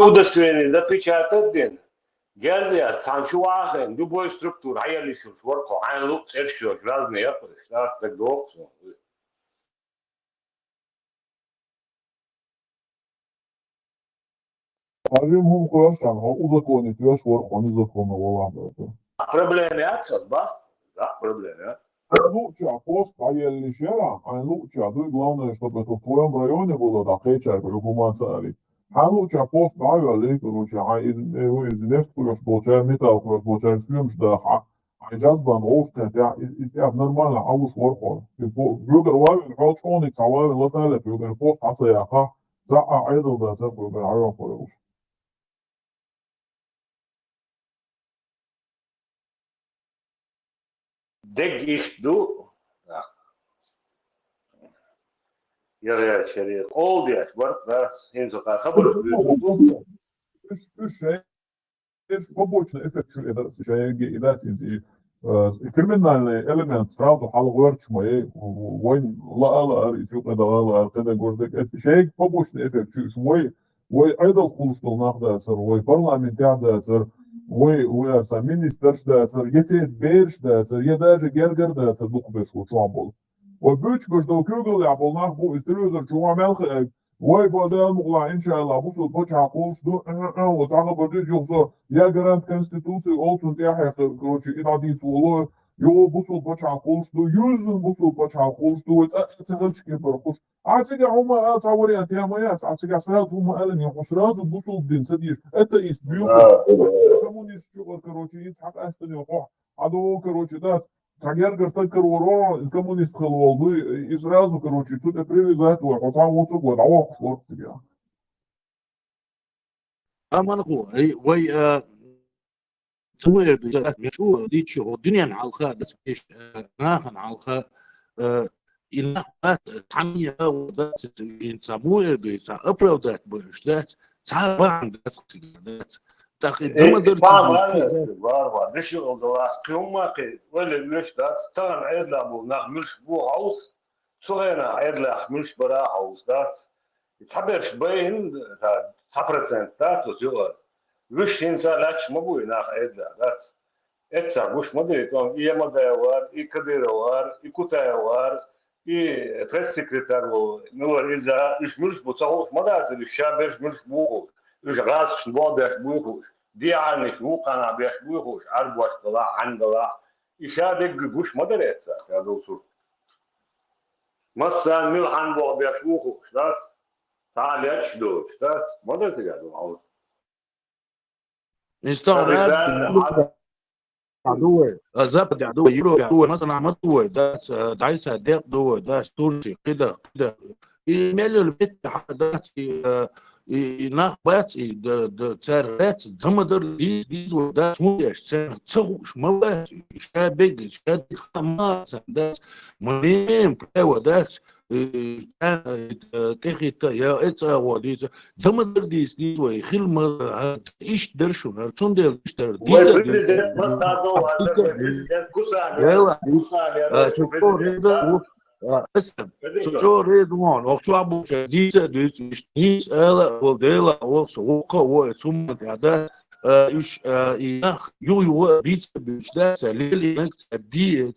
удостоверение запечатать, Гердия, санчуахен, любой структур, а я лишил сворку, а я лук, все, разные, да, так долго. Хажим курашан, узаконить, веш ворку, незаконно, валам. Проблемы отсюда, да, проблемы. Лучше пост поели вчера, а лучше, ну и главное, чтобы это в твоем районе было, да, хейчай, гуманцари. А лучше пост поели, короче, а из нефть, короче, получаем металл, короче, получаем слюмш, да, а джазбан, офтет, я, из нормально, а уж ворхол. Бюгер вавен, халчоник, сававен, латалет, бюгер пост, асаяха, за айдл, да, за бюгер, айофорел. Deg işdu, yarıya çeriye, oldu ya, var, en son haber. Побочный эффект идеации криминальный элемент сразу алгоритм моей войн ла рисует это когда говорит это шейк побочный эффект мой айдал хулстол нахдасыр ой парламент ядасыр ой сам министр дасыр ете берш дасыр я даже гергер дасыр букбеш учамбол ой бүч гөздө күгөл я болнах бу истерюзер чуамел Ой, бодел мугла, иншалла, бусул поча колшду, вот ага бодез yoksa ya garant konstitusiya olsun diye hayatı, короче, inadis olur, yo бусул поча колшду, yüzün бусул поча колшду, цыгачки порхуш. А тебе ума, вариант, я моя, а тебе сразу ума, элени, сразу бусул дин, садишь. Это есть бьюха. Коммунист, короче, Ицхак Астани, а до, короче, да, Агергер так коммунист холвол, ну и сразу, короче, что-то привязать, вот сам вот сухой, а вот тебя. ما نقول وي سوي شو دي شو الدنيا على الخا ايش ناخن على الخا إلا تعمية وذات ينسموه بيسا أبرو ذات بوشتات تعال عن ذات Tamam var. Ne şey oldu var. Kıyma ki öyle müştat. Tamam ayırla bu. Nakmış bu havuz. Sonra ayırla nakmış bara havuzda. Haber beyin 100% da tutuyor. Üç insan laç mı bu inak ayırla. Etsa kuş mu değil. İyemada var, İkadir var, İkutaya var, press sekreter var. Ne var izah. İşmiş bu savuz madası. İşabermiş bu. İş gaz bu bu. دي عن شوق انا بيحبوش عربوا اطلاع عن ضلاع يشادق جوش ما دريت يا دكتور مثلا ميل عن بو بيحبوش das تعال يشدوش das ما دريت يا دكتور نستغرب عدوه زبد عدوه يرو عدوه مثلا عمدوه ده دايس ديق دوه ده ستورشي كده يميلوا البيت ده ناخبات ده تسارات دمدر ديز وده سمويش تسوش مواس شابق شاد خماس ده منين بلاوة ده تخيط يا إتسا وديز دمدر ديز ويخيل ما إيش درشو نرتون ديل إيش در ديزا يلا شكرا ريزا اسم شو ريزوان وشو ابو ديزا ديز نيس الا وديلا وسوقا وسوم ده ايش يخ يو ديز ده سليل انك تدي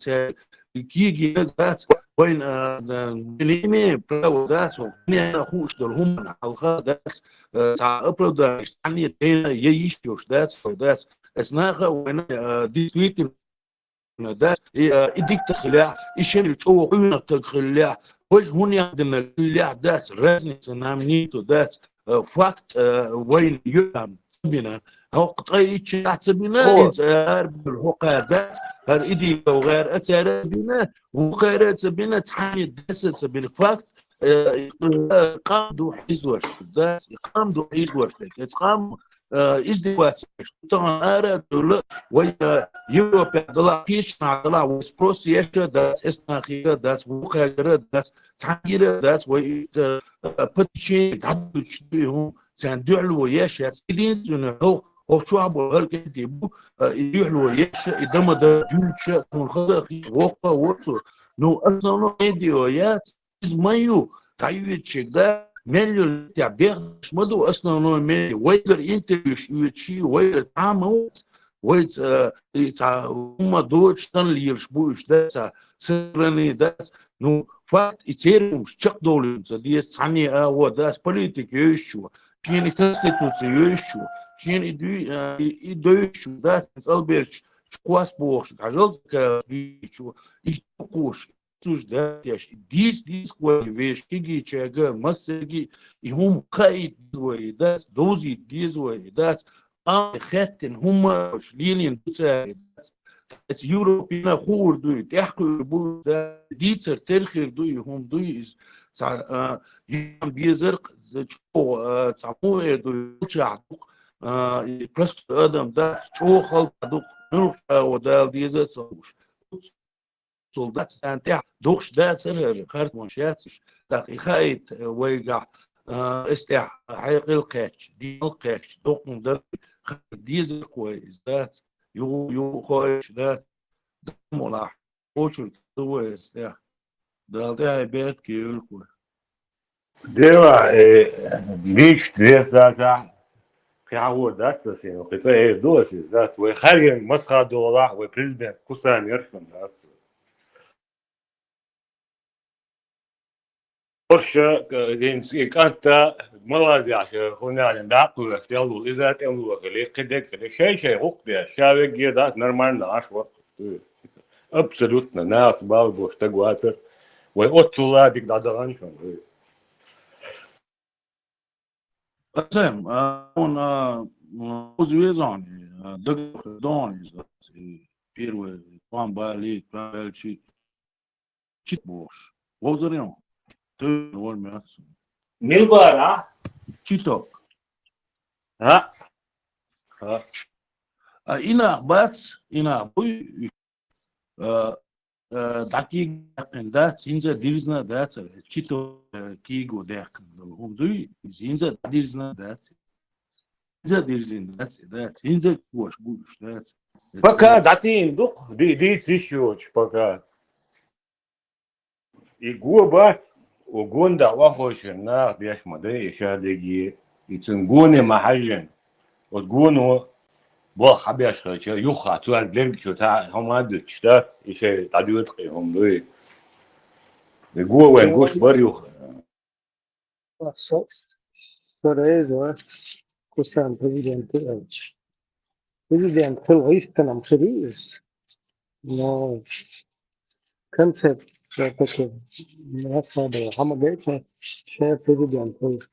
كيجي ده وين بليمي برو ده سو انا خوش دلهم على الغا تاع ابرو ده يعني ييشوش ده ده اسمها وين دي سويت ده يديك تخلع يشيل شو قيمة تخلع وش هون يخدم الخلع ده رزني سنامنيتو ده فاكت وين يلعب بنا هو قطعي تحت بنا إنسان بالحقار ده هر إيدي وغير أثر بنا وغير بنا تحني دسس بالفاكت قام دو حيزوش ده قام دو حيزوش ده قام ازدواج طبعا أرى دولة ويا يوروبا دولة كيش مع دولة وسبروس يشة دات استناخية دات مقالرة دات تعيرة دات وي بتشي تعدل شبيهم سندعلو يشة سيدين سنة هو شو عبو هالك يبو يدعلو يشة إدام دا دولشة تنخذ وقا وطو نو أصلا نو إيديو يات إزمايو تعيوه تشيك ده مليون تعبير مدو أصلا نوع ملي ويدر إنتريوش يوتشي ويدر تعاموت ويد هم دوتش تن ليرشبوش داتا سرني دات نو فات إتيرم شق دولين دي ثاني هو داس بوليتيك يشوا شين كونستيتوسي يشوا شين يدو يشوا داس ألبرتش شقواس بوش عجل كيشوا يشقوش سوش داتش ديس كوي فيش كيجي تشاغا مسجي يهم قايد دوي داس دوزي ديز وي داس خاتن هم لينين تساعد يوروبينا خور دوي تحكي بو ديتر ترخير دوي هم دوي يام بيزرق تشو تسمو دوي تشعدوك برست ادم دا تشو خلط دوك نوش ودال ديزر صوش soldat سانتع دوخش دا سنة خارج منشاتش دقيقة ويقع استع حيق القاتش دي القاتش دوق مدر ديزل كويس ذات يو خوش ذات ملاح وشو تسوي استع ده بيت كيل كوي ديما ليش دريس داتا في عود داتا سين وقطع دوسي ذات وخارج مسخة دولار وبريزيدنت كوسان يرفن ذات Porsche كانت ملازي عشان هنا نعقل يلو إذا تملو غلي كده شيء غقبة شاوي جيدات نرمان ناش وقت absolutно ناس بالبوش تقواتر وأطلع ديك دادران شون أسام أنا وزويزاني دق دوني بيروي قام بالي قام شيء شيء بوش وزريون تقول مياسم ميلبارا تشيتوك ها ina bats ina bui daki da sinza dirzna da chito kigo da umdui sinza dirzna da sinza dirzin da sinza kuash bush da пока датин дух ди тишоч пока и губа وجوندا وحوش النار ديش مدري شادجي يتنقوني محجن وتقونوا بو حبيش خيش يخا توال دلك شو تاع هم هادو تشتات يشي تعديو تقيهم دوي يقوا وين قوش بريو Sorry, Kusan president الرئيس كان عم خبيز no concept فكر الناس هذا محمد بيتنا شايف president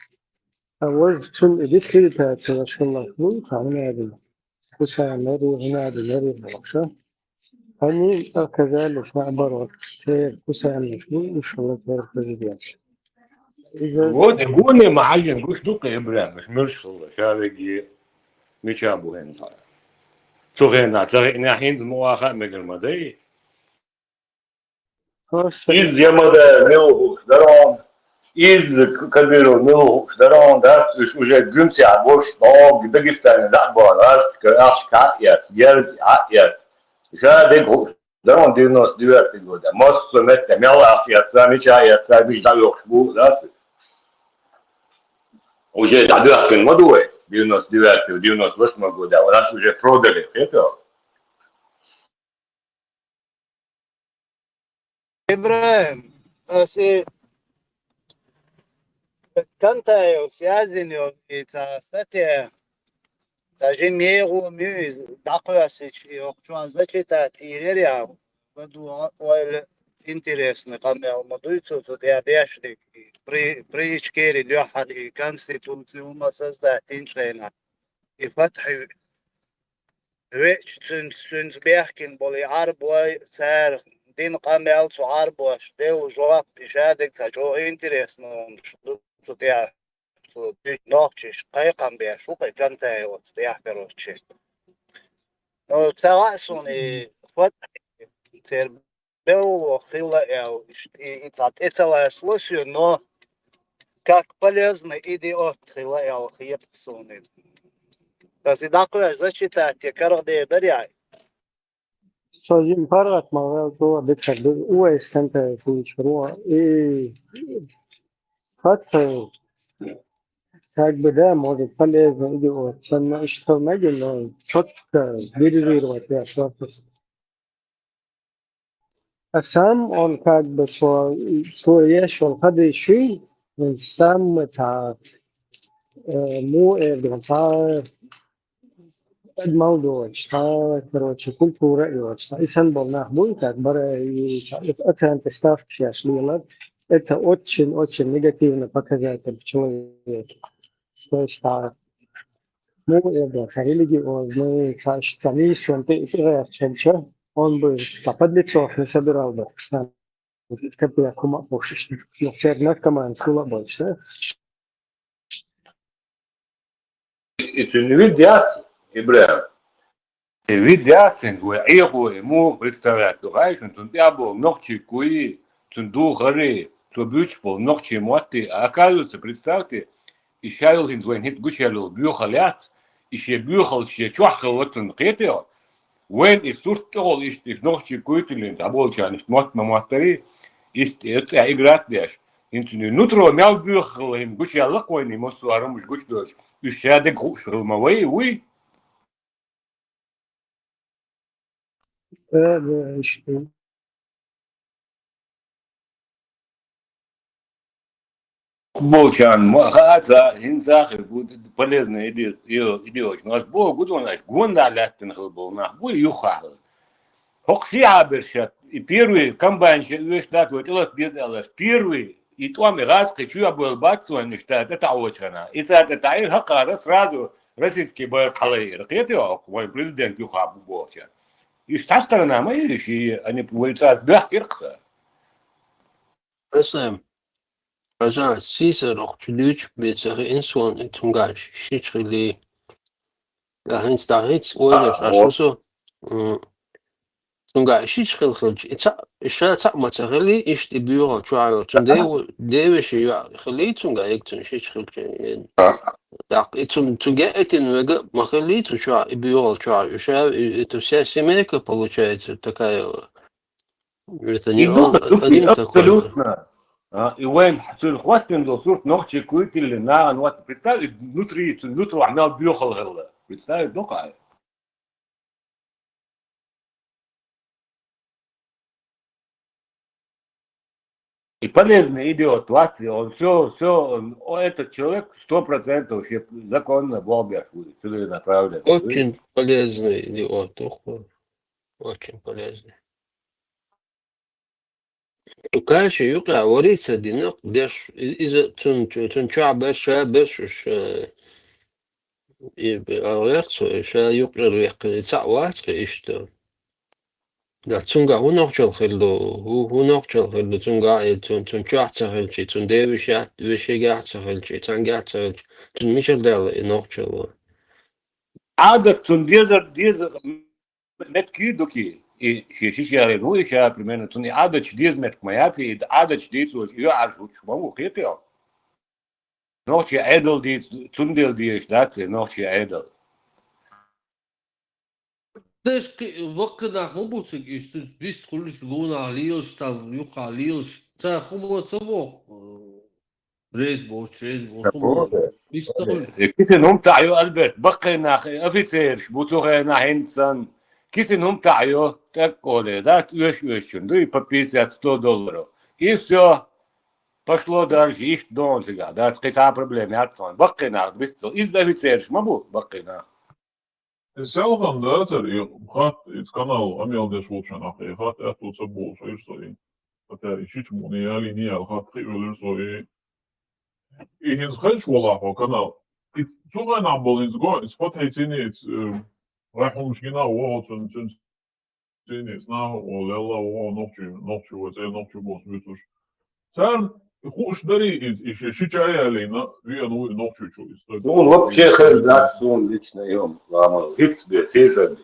أول شل دي كده تشوف الله مو فاهمين هذا كوسان نري هنا هذا نري بقشة هني كذلك نعبر شايف كوسان مش الله تعرف president إذا يقوني محجن قوش دوقي إبراهيم مش مرشل شادجي ميشابو هين صار سوغينا تغينا حين المواخا مقل مدي خلاص إذ يمدا ملوه درون إذ كديرو ملوه درون ده وجه جنسي عبوش طاق دقيستان دعبان راست كراش كعيات يرد عيات شادق هو درون دينوس ديوات الجودة مصر متى ميلا عيات سامي شايات سامي دعيو خبو راست وجه دعيو كن مدوي دينوس ديوات ودينوس بس موجودة وراست وجه فرودلي فيتو إبراهيم أسي كنتا يو سيازين يو إتا ستيا تاجميرو ميز داقوا سيش يو شوان زكي تا تيريا بدو ويل интересно камео модуицу то дяшли приичкери дяхали конституцию создать иншена и фатхи ويش سنس بيحكن بولي عربوي سار دين قامل سو عربوش ديو جواب بشادك تجو انتريسنو شو تيا سو نوكشش قيقم بيا شو قيقم تايو تيا بروتشي نو تساعسوني فتح تير بيو خيلا او اتلا слушаю но как полезно идиот خيلا او خيب سوني بس داقوا زشتات يكرر بريعي صاجين فرقت مرات هو بيتحدد هو يستمتع في المشروع إيه حتى как бы, да, может полезно делать. Что но четко вырезать, я что-то. А сам он как бы решил ходы сам это الموضوع короче, культура и вот. И сам был нахуй, как бы, и это антистав это очень-очень негативный показатель в человеке. То есть, религиозный, комиссию, он бы подлецов не собирал бы. Как бы я кума пошишь. Но все равно команда была больше. Это не видят, Ибрahim. Видят, его ему представляют, что он был ночи куи, цунду горы, цубючпол, ночи моты, а оказывается, представьте, и шарил им звонит, хит гучалил, бюхалят, и ще бюхал, ще чухал, вот он хитил, вен и суртол, и штих ночи куителин, а болчан, и мот на мотори, и это играть дешь. Интуни нутро мяу бюхал, им гучал, лакой не мосу, а рамуш гуч дось, и шаде гушал, мавей, уй. Что Болчан, махаца, инсахи, будет полезно идет. Наш Бог, гуду наш, гонда ляттен был нах, бу юхал. Хокси абершат, и первый комбайнщик, вещь дат, вот илот без элэш, первый, и то амигаз, хочу я был бацуан, не штат, это очерна. И это ай хакара сразу российский бой халаир. Это мой президент юхабу болчан. И с та сторона мои вещи, они получаются бяхкиркса. Mesela size nog geluid met zeggen inzo'n in Tunga shitchili daar iets oorlogs als zo Tunga shitchil het maar zeggen is de bureau trial toen de is ja geleid Tunga ik toen shitchil ja toen get in maar geleid toen ja bureau trial это вся семейка получается такая это не один такой. Абсолютно. И вين حصل خواتن до сурт ночи куители на вот представь внутри عمال بيخل هلا представь дока. И полезно идет латвия, он все, этот человек 100% вообще законно Бога будет сюда направлен. Очень полезный идиот, очень полезный. Конечно, юка говорится, динок, деш из тунча беш и алексо, ша юка рек, цават, что. Да тунга хунокчол хилду тунга и тунча цахилчи, тундевишат, вишигат цахилчи, тангат цахилчи, тун мишел дел и нокчол. عادة ديزر metki doki i shishare no i sha primero tuni ada chdiz met kmayati i ada chdiz so i ar shmo khitio noch chi edel di tundel di stadt noch chi edel Знаешь, вакна хобуцик is bist kulish guna lios tam yuka lios ta хомо цово резбо хомо bist كيسن هم تعيو البرت بقينا افيتير شبوتوغنا هنسن كيسن هم تعيو تاكولي дат вещь ну и по $50-100 и все пошло дальше ищ дон сега да скайса проблемы отсон бақина бисто из офицер шмабу бақина Zelfan dat er gaat het kanaal Amiel des Wolfsen af. Je gaat echt tot zijn bol, zo is dat in. Dat er is iets moet niet alleen niet al gaat geven zo in. In het school af op kanaal. Het zo gaan aanbod in het het spot heet in het. Wij gaan misschien nou wat een in het nou of lella of nog je wat nog je bos dus. Zijn goed dari is шичая alleen wie een nog je is. он вообще хз сон лично ем ламал хит себе сезон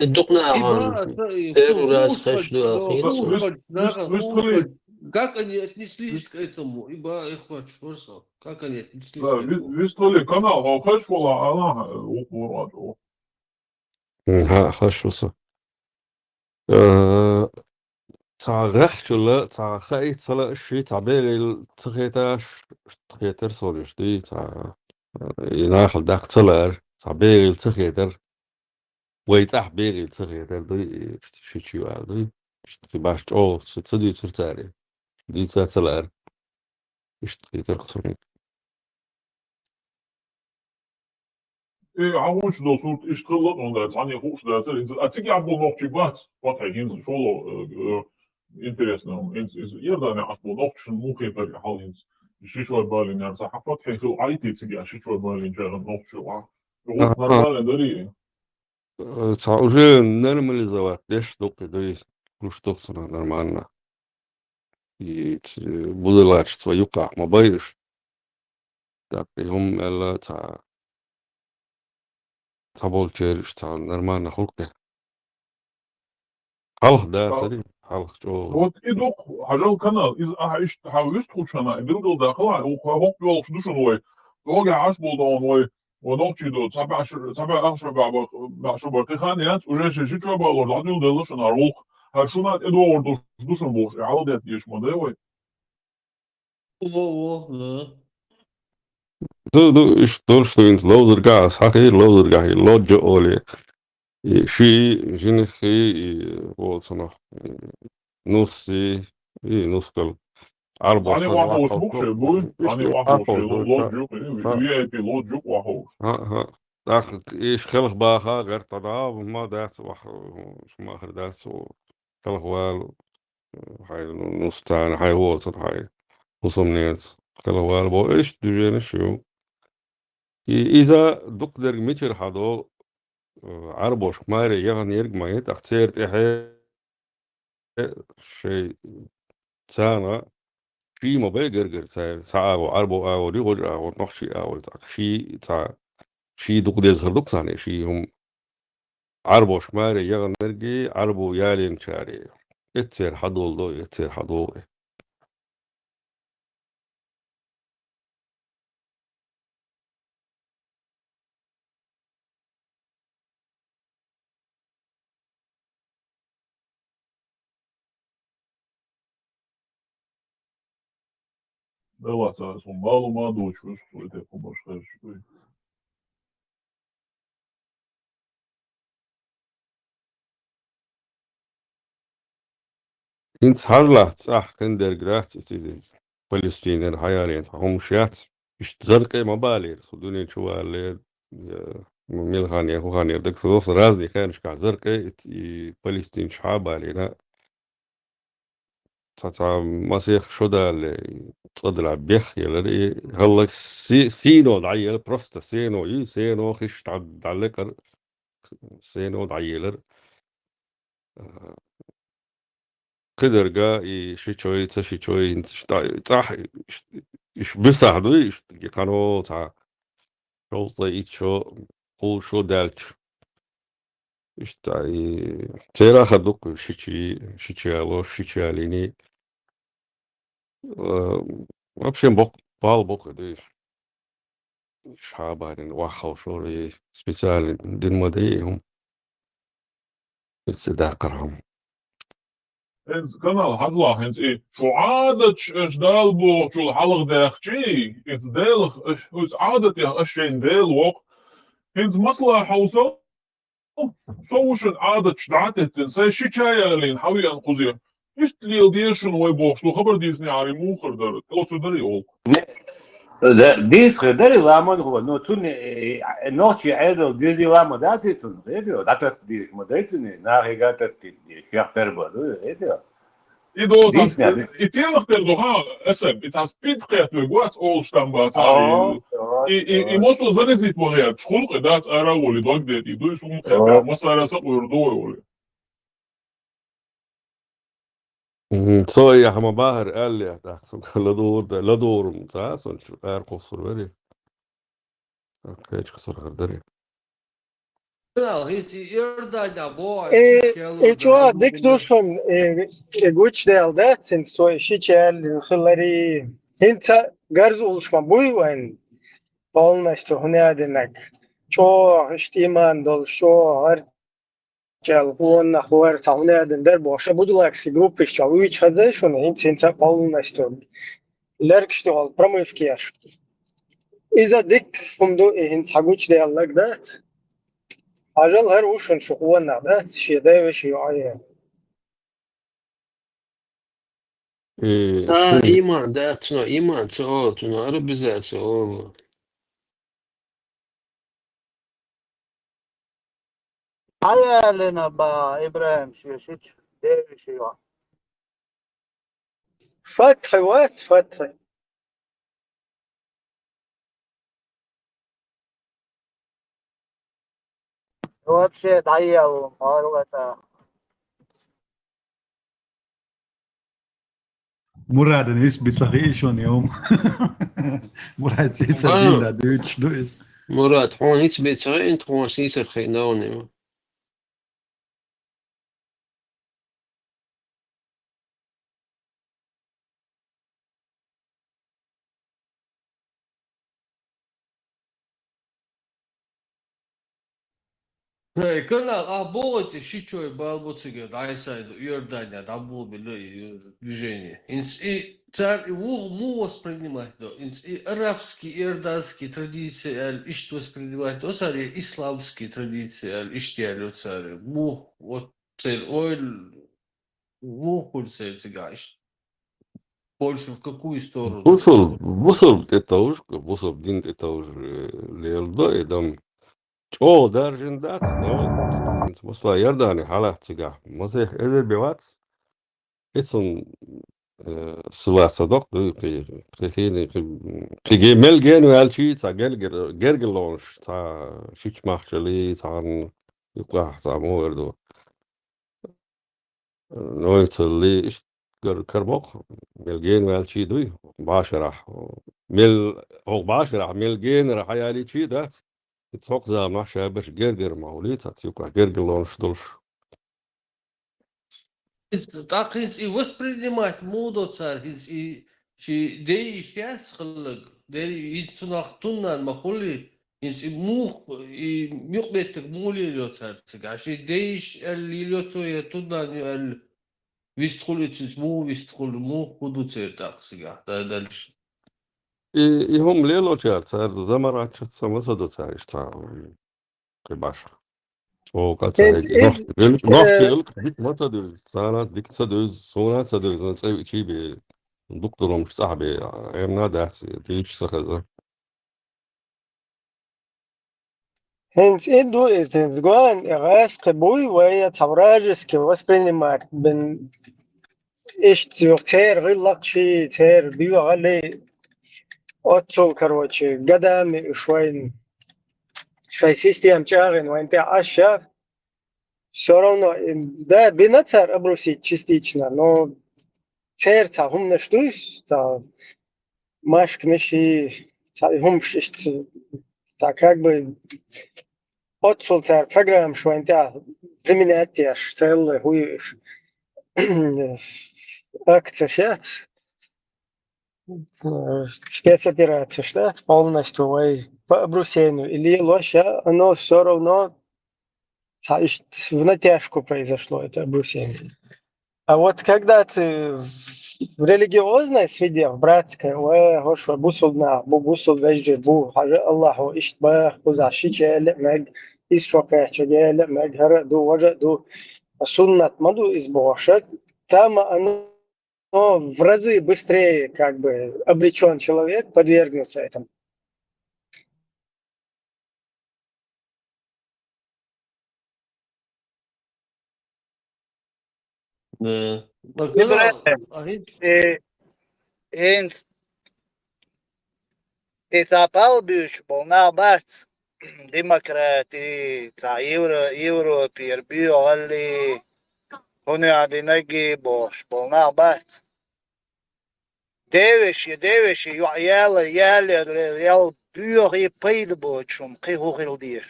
الدقنا как они отнеслись к этому? Ибо как они отнеслись Да, к этому? вистали канал, а хоть школа, она ураджу. Хорошо. تعغحشلا تعخيت فلا شيء تعبير تخيتر صوريش دي يناخل داك تلر تعبير تخيتر ويتح بيري تخيتر دي شيء دي باش او تصدي ترتاري دي تلر تخيتر خطرني عوش دو صوت اشتغلت on dat aan je hoogste dat het zie je nog wat hij in solo интересно is eerder naar als nog schon ممكن يبقى حالين شو بالين يعني صحفات كان في عيتي تجي شو بالين جرى nog شو نرمال دري تعوجين نرماليزوات ليش دوقي دي مش دوقنا نرمالنا будылач свою как мобаиш так هم эла та болчериш та нормально хулке халх да сари халх чо вот и дух хажал канал из иш хавишт хучана дилдо дахла او хок бил шдушун ой дог عاش болдон ой ونوتشي دو تبع أخشى بعشو برتخان يات وجاش شو بالور لعدو دلشون أروح هالشونات إدوار دوشون بوش عودة يش مدوي دو ايش دول شتوينت لوزر قاس حقي لوزر قاعي لوجو اولي شي جنخي بولسنا نصي نسكل عربو أنا صار واحد واحد بوكش بوي أنا واحد عربو لود جوك في أي بي لود جوك واحد ها داك ايش خلق باخا غير تضاب ما دات شو ما اخر دات خلق وال هاي نص تاني هاي وولسن هاي وصمنيت خلق وال بو ايش دجين شو إذا دقدر متر حدو عربوش ماري يغن يرجع يتأخير إحياء شيء تانا في ما بيجرجر ساعة وعربو أو ريوج أو نحشي أو شيء شيء دقدر يظهر دقساني شيء هم عربوش ماري يغن يرجع عربو يالين شاري يتير حدول دو يتير حدول ده واسع سنبالو ما دوش وش سويته كمش خير شوي انت هرلات صح كندر جرات فلسطين حيارين هم شيات اشتزرقي مبالي سودوني شو اللي ميلغانيا وغانيا دك صوص رازني خانش كعزرقي فلسطين شعبا لنا تاع مسيح شودا اللي تصدر بيخ يلري هلك سينو دعيل بروستا سينو سينو خش تعلق سينو دعيلر قدر جا شي شوي انت صح ايش بيستعدوا ايش كانوا تاع شوطة هو شو دالش ايش تاع تيرا خدوك شيشي الو شيشي اليني вообще бок دي شعبان واحد وشوري سبيسيال دين مديهم استداقرهم إنس كانال هذلا هنس إيه شو عادة إيش دالبو شو الحلق داخشي إنس دالخ إيش عادة يا إيشين دال وق إنس مصلحة حوصل سوشن عادة شدعته تنسى شي شايا لين حوي أنقذيه إيش تليل ديشن ويبوخ شو خبر ديزني عاري موخر دارت أو تدري أول ديس خدري لامون هو نو تون نوتشي عيدو ديزي لامو داتي تون ريديو داتت ديش مدايتني ناهي غاتت ديش يختار بدو ريديو إذا ديس تاس نادي إتيل اختار دوها اسم إتاس بيت قيت لقوات أول شتنبا تاعي إموسو زنزيت وغيات شخول قدات أرا ولي دوك ديت إدو يشوم قيتا مسارة سقو ولي صوي يا حما باهر قال لي احسن لا دور متاسن شو قصر بري كيش خسر غردري شو ديك دوشن güç değildi. Sen soy şiçel hılları hinta garz oluşma bu yani olma işte hune adenek. Çok işte iman dol şu her Gel bu onun haber tahmin edin der boşa budulaksi grup iş çalı hiç hazır şunu hiç sense Paul'un istiyor. İler kişi ol promoifkiyer. İza dik kumdu hiç haguç de Allah dat. Ajal her uşun şu kuvanna dat şey de ve şey ayı. Şuna iman da, şuna iman çoğu, şuna arı bize çoğu. Hayalina ba İbrahim şiş dev şey var. Fathi wat fathi. Вообще ضيعوا والله. Murat is بتصغير شون يوم مراد سردين دا دويتش دويس Murat, gewoon iets beter in, gewoon niet er geen nou nemen. Когда оболоте шичой балбуцига дайсайду Иордания там было движение. И царь его воспринимать, да. И арабские, иорданские традиции, ищет воспринимать, то царь исламские традиции, ищет царь. Вот цель, хуй цель цыгаешь. Больше в какую сторону? بوصل تتوج بوصل بدين تتوج ليلدا إدم أو درجن دات نو أنت مصلا يرداني حالة تجاه مصيح إذا بيوات إتون سلا صدق كي جمل جانو هالشي تا جرجلونش تا شيش محشلي تا يقع تا موردو نويت اللي إيش كربوق ملجين والشي دوي باشرح مل هو باشرح ملجين راح يالي شي دات يتوق زا ما شابش جرجر موليت هتسيقع جرجر لونش دولش Так и воспринимать моду царь, и дей сейчас хлаг, дей и цунах туннан махули, и мух и мюхбетек мули лё царь цыгаш, и дейш лё цоя туннан вистхулицис вистхул мух буду царь так цыга, да дальше. هم ليلو شار صار زمرات سمسدو صار اشتا كباشر او قد Hence هيك نوخت is يلك ديك ما تدل سنة ديك تدل سونا تدل زي شي بي دكتور مش صاحبي ايام داس ديش سخزه hence idu is hence guan egas kebui وهي تفراجس كي воспринимать ben إيش يختار غلق شيء تير بيو علي أتصل كروتشي قدام شوي سيستم شاغن وانت عشاف все равно да бинацар обрусить частично но цер та хум наштусь та машк наши та хум та как бы отцол цер программ шванта применять я штеллы хуй акция шат спецоперация штат полностью по обрусению или лоша оно все равно в натяжку произошло это обрусение. А вот когда ты в религиозной среде, в братской, гошва бусулна, бусул вежди, бу, хажа Аллаху, иштбах, бузашиче, лемег, исшокаче, лемег, хараду, важаду, суннат маду избошат, там оно в разы быстрее как бы обречен человек подвергнуться этому. Hence etapal büyük bunlar bas demokrati ta Европа büyük halli onu adinagi boş bunlar bas deveşi yal büyük yapıydı bu çum kıyıhıl diye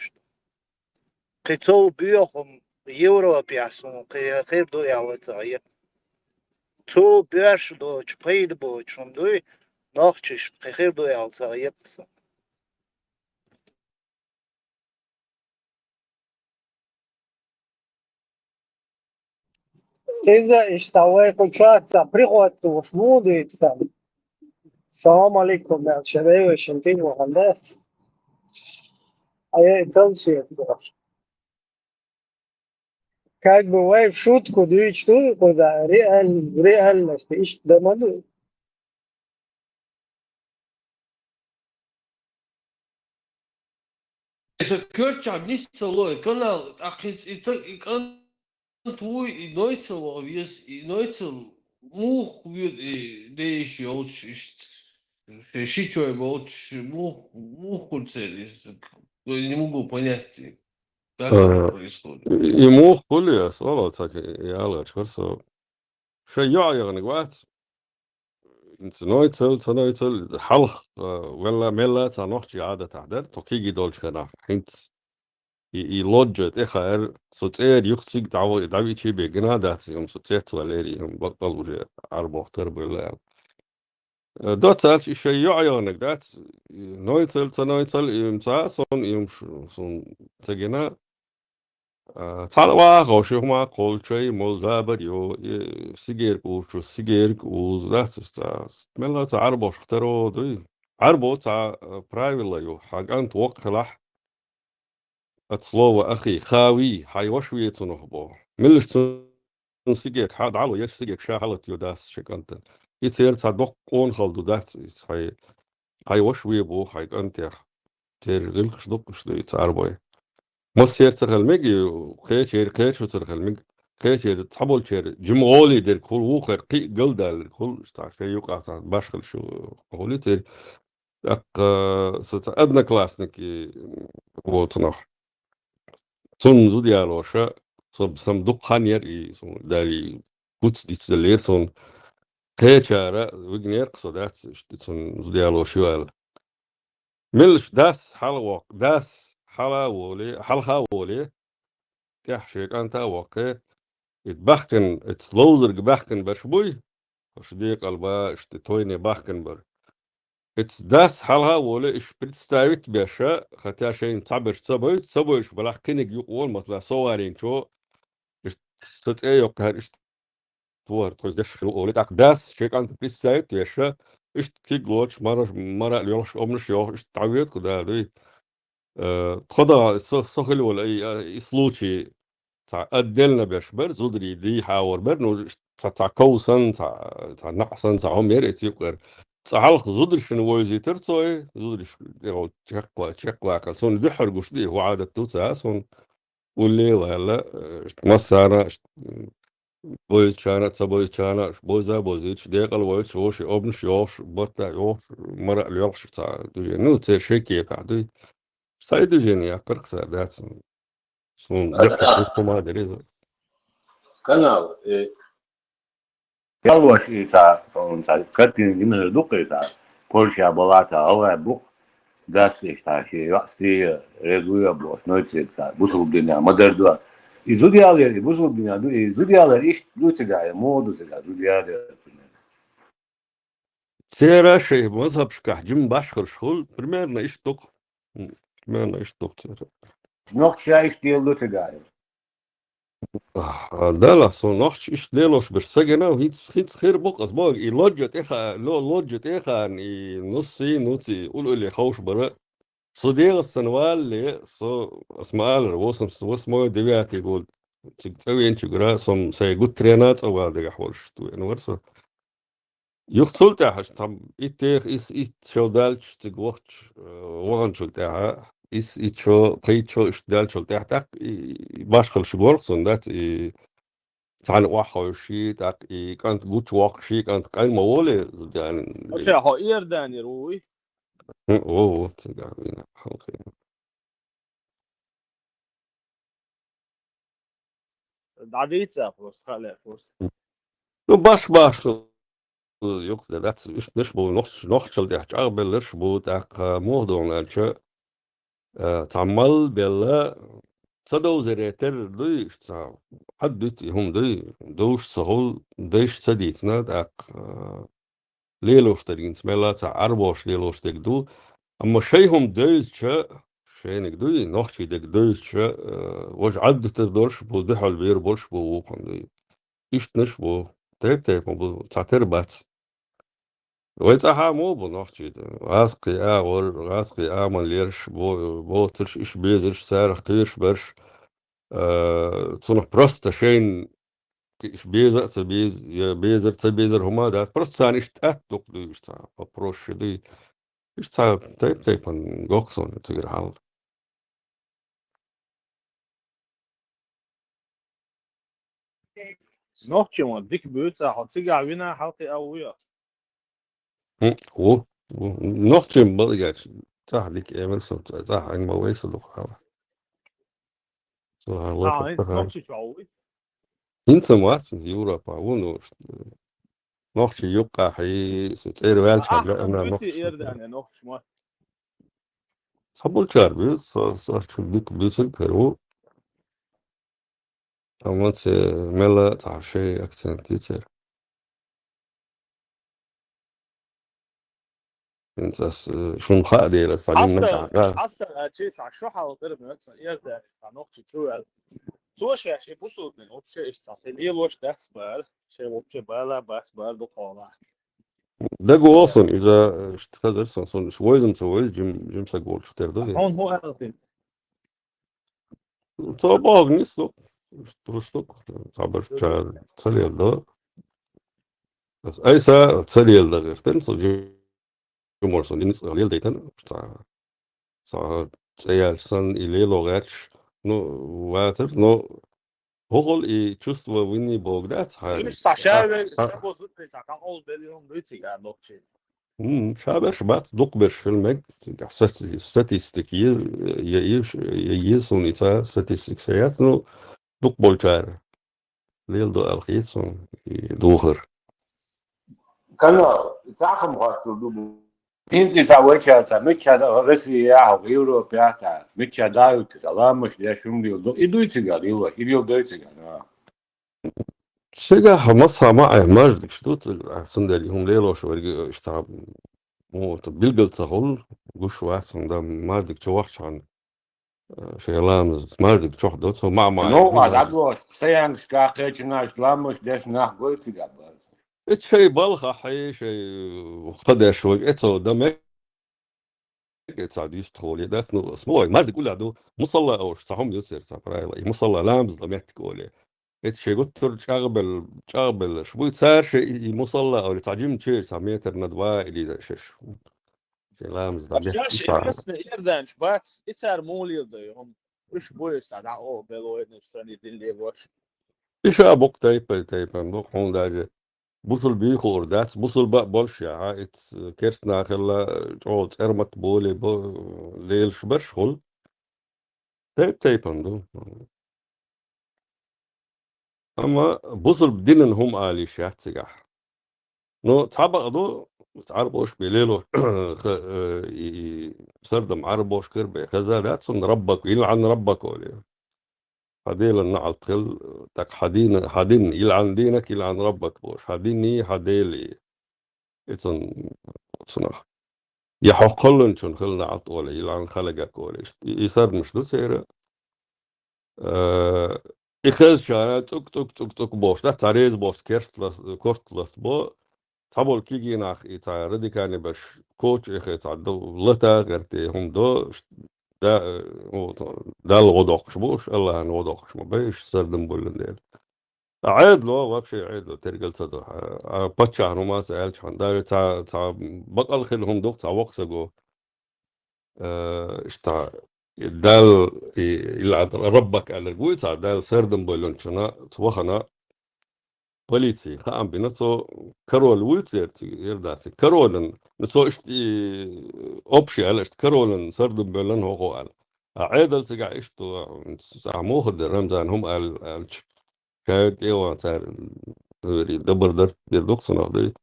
kıytol büyük Европа yasun kıyıhıl yalı تو بیاش دو چپید بو چون دوی ناخچش خیر دوی آلتا إذا اشتوى كوشات بريغوت وشمودي تستعمل. السلام عليكم يا شباب وشنتين وهندات. أيه تنسي كاك بوايف شوت كوديش تو كودا ريال نستيش دمانو. Eso Kirchhoff nicht so low, kanal, ach, ich kann твой Neuzel, wie es Neuzel, Much wird, der ist ja auch, Шичой Much ist, не могу понять, как это происходит. يموخ كل صلاة يا شخص شيء يعني قوات انت نويتل حلق ولا ملا تنوحش عادة تعدل توكيجي دولش كنا حينت يلوجت إخر سوتير يخسيق دعوي شي بيجنا دات يوم سوتيت واليري يوم بطل وجه أربع تربو ولا دوت شيء يعيونك دات نويتل يمسا يوم صون تجنا تعالوا غوشيك ما قول شيء مولدابر يو سيجير كوش سيجير كوز دات ملا تعربو شخترو دوي عربو تاع برايفلا يو حاجان توقع لح أطلوا أخي خاوي حي وشوية نهبو ملش سيجيك حاد علو يش سيجيك شاحلت يوداس شكانتن يتير تصدق قون خلدو دات حي وشوية بو حي أنتر تير غلقش دقش دي تعربوي مصير تغلمج خير شو تغلمج خير تحبول شير جمعولي در كل وخر قي قلدال كل شتا شيء يقع باشخل شو قولي تير أق أدنى كلاسنك وطنح صن زوديالوشا صندوق خانير داري قدس ديتزلير صن خير وجنير قصدات صن زوديالوشوال ملش داس حلوق داس حلها ولي تحشيك أنت وقع يتبحكن اتلوزر جبحكن برشبوي وشدي قلبا اشتتويني بحكن بر اتداس حالها ولا اش بتستاويت باشا خاطر شيء تعبر سبويش بلاح كينك يقول مثلا صوارين شو ست ايه يقهر اش توار توز دش خلو ولد اقداس شيك انت بتستاويت باشا اش كيغلوش مرة اليوش امنش يوش اش تعويت كده دوي تخضع سخل ولا اي سلوشي تاع أدلنا بيشبر زودري دي حاور برنو تاع كوسن تاع نقصن تاع هم يريت يقر تاع زودري شنو ويزي ترتوي زودري يقول تشقوا كسون دحر قش دي هو عادة توتا سون واللي ولا مسارة بوي كانت سبوي كانت بوزا بوزيتش ديقل ويتش وش أبنش يوش بطا يوش مرة اليوش تاع دوجي نو تشيكي بعدي سايد دوجيني أقرق سادات سون دحر كوما دريزا كان يالواش إيسا فونسا كاتين جمهر دوق إيسا بولشا بلاتا أوه بوق داس إيشتا شي وقتي ريزويا بوش نويتسيكا بوسو الدنيا مدردوا إزوديالر بوسو الدنيا دو إزوديالر إيش دوتسيكا مودو سيكا زوديالر سيرا شيء مذهب شكح جم باشخر شغل примерно إشتوك примерно إشتوك سيرا نوخ شايش ديال دوتسيكا دالا سو نوخش إش ديلوش برسجنا وهيت خير بقص باق لوجت إخا لوجت إخا نصي قولوا اللي خوش برا صديق السنوال اللي صو اسمال واسمه دبيات يقول تسوي انت جرا سم سيقول ترينات او هذا حولش تو انا ورسو يختل تاعش طب إتيخ إس شو دالش تقوتش وان شو تاعها إس شو قيت شو إش دال شو تاعتك باش خل شغل صندات تعال واحد شيء تاعك كانت قوت واحد شيء كانت قايم مولي يعني أشياء هو داني روي اوه تقعدين حلقين عديد سافروس خالع فورس باش يقصد dat is نشبو nog شل دي حجار بالرشبو تاق موضوع نالشا تعمل بلا صدو زريتر دوش حدت هم دوش سهول ديش سديتنا تاق ليلوش ترين سملا تاع أربعش ليلوش تقدو أما شيهم دوشا شينك دوي نوخشي دك دوشا وش عدت تدورش بو دحل بير بولش بو وقن دوي إيش نشبو تيب مو تعتر بات ويتها مو بنحكي غاسقي غاسقي آمن ليرش بو ترش إيش بيزرش سارح قيرش برش تصنع بروستا شين إيش بيزر تبيز بيزر تبيزر هما ده بروستا إيش تأتلق دي إيش تا بروش دي إيش تا تيب من جوكسون تغير حال Nog jongen, dikke buurt, had ik daar winnen, had hij alweer. هو نحكي بقى صح ديك إيمرسون صح عن ما ويصل الله Ah, het يفتح nog zo alweer. أنت ما في أوروبا ونو نحكي يبقى حي ستير والش هلا Achter أنا buurt نحكي eerder en nog maar. صبول شاربي صار شو ديك بيوتل كرو أمانت ملا تعشي أكسنت يصير أنت شو مخادي لسالين نقع Achter, tjus, als je al weer met eerder, dan nog zo. Zoals je boezelt, op je is dat heel los dat maar. Je op je bala, bas, bal, doe ده جو أصلا إذا اشتغل أصلا شو لازم تسوي جيم سجول شو تردو هون هو هذا تو باغ نيستو ترشتوك تعبر شار تسليل ده بس أيسا تسليل ده غير تنسو جمورسون دينيس غليل ديتن صار تسيال سن إلي لغاتش نو واتر نو هوغل إي تشوستوا ويني بوغدات هاي Dus Sasha, ze bozut is aan al billion ruzie aan nog zien. شابش بات دقبش في المج ستاتستيكية يسون ستاتستيكيات نو دقبول شار ليل دو الخيسون دوهر كان تعرف مقاتل إنت سويت مش هذا روسيا أو أوروبا مش هذا يتسلم مش ده شو مليون يدو يتسجل يدو يتسجل شجع مصها مع ماجد شدوت سندلي هم ليلو شو اشتعب مو بيلقل تقول قش واحد ده ماجد شو وحش عن شغلان ماجد شو حدوت مع نو عدو سيان شكاكيت ناس لامش داش ناح قلت تسجل شيء بلخ حي شيء خدش شوي اتو ده تعد يشتغل ده اسمه ماجد كل عدو مصلى او صحهم يصير صفراي مصلى لامز ضميت كولي شيء قلت شغبل شوي صار شيء مصلى او لتعجيم شيء سميت ندوا اللي شش لامز ضميت Als je eerder spaats, het is moeilijk dat je hem dus boeien staat. Oh, bello in de sunny dilly was. ايش ابوك تايب بوك هون داجه بوصل بيخور دات بوصل بقى بولش يا عائد كيرتنا خلا جوت ارمت بولي ليل شبرش خل تايب اندو اما بوصل بدين هم آلي شاحت سجاح نو تعبق دو تعربوش بليلو سردم عربوش كربي كذا داتسون ربك يلعن ربك ولي حديل النعل تخل تك حدين يلعن دينك يلعن ربك بوش حديني حديلي اتن صنع يحقلن شن خلنا عطولة يلعن خلقك ولا يصير مش دو سيرة إخز شانا تك بوش ده تعريز بوش كورتلس بو تابول كيجي ناخ إتا ردي كاني باش كوتش إخي تعدو لتا غيرتي هم دو ده ده الغدوقش بوش الله أن غدوقش ما بيش سردن بولن ديل عيد له وابشي عيد له ترجل تدو باتشا هنوما سألش عن داري تا بقى الخيل دوك تا وقسقو اشتا دال يلعب ربك على القوي تا دال سردن بولن شنا توخنا بوليسي خام بنسو كارول ويلتير يرداسي كارولن نسو اشتي اوبشي على اشت كارولن سردن بولن هو قال عيدل سقع اشتو سامو خد رمزان هم قال كانت ايوه صار دبر درت دوك سنه دي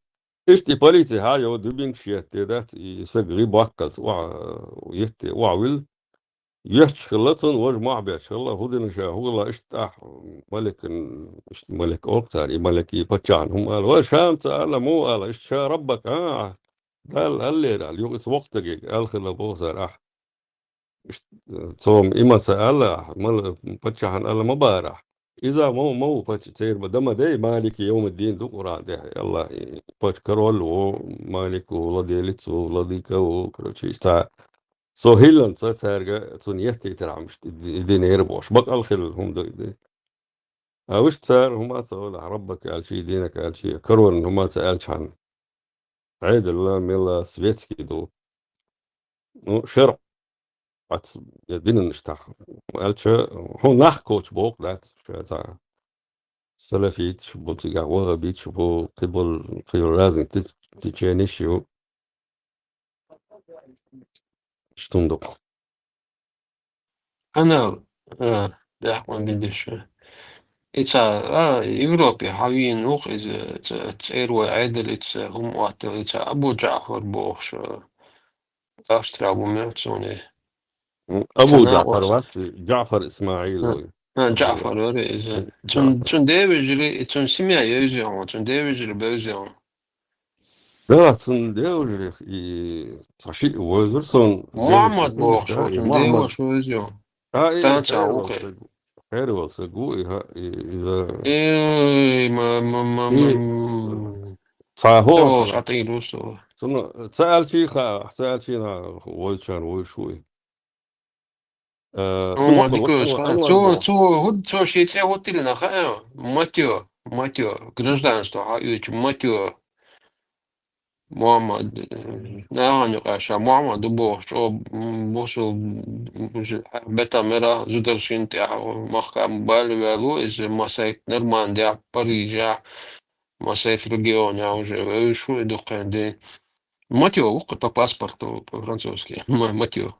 اشتي بوليسي هايو دبين شيت دات يسقري باكس ويهتي وعويل يشغلتن وجمع بيشغله هودن شاهولا اشتاح ملك ملك اوكتاري ملكي باتشان هم قال وشام تعالى مو قال اشتا ربك قال اللي اليوم وقت دقيق قال خلا بوزا راح توم إما سأل مل باتشان قال ما بارح إذا مو فاتش تصير بدم ده مالك يوم الدين دو قران ده يلا فاتش كرول ومالك ولدي لتس ولديك وكل ستا سو هيلن سارجا سنيتي ترعمش دين يربوش بقى الخير هم ده وش صار هم سأل ربك قال شيء دينك قال شيء كرون هم سألش عن عيد الله ميلا سويتسكي دو شرع دين نشتاح قالش هو نحكوش بوك ذات شو سلفيت شبو تيجا وغبيت شبو قبل لازم تتشانيشيو شتندق أنا ده أحمد قديش إتس يوروبي حاويين وق إذا تسير وعدل إتس هم وقت إتس أبو جعفر بوخش أسترا أبو ميرتسوني أبو سنة جعفر وقت وات جعفر إسماعيل أبو جعفر وري إذا جعفر تون ديفيجري تون سمع يوزيون تون ديفيجري بوزيون لا تندوج صحيح وزرسون ديفيد محمد كلش بوخش ده تون محمد ديوش وزيون إيه تانسا خير وقي والسجو خير والسجو إذا إيه ما إيه صاحوك توش لا عطي روسو سأل شيء سأل شيء ويشان ويشوي هم سمقل وش ديكوس عنوان تو بو تو هود تو شي تي هوتيل نخا Матио гражданство хаюч Матио محمد نهاني قاشا محمد بوش او بوسو بتا مرا زودر شنتي او مخا بالي والو از مسايت نرمان دي باريجا مسايت رегион я уже شو دقن دي Матио وقت паспорту по-французски Матио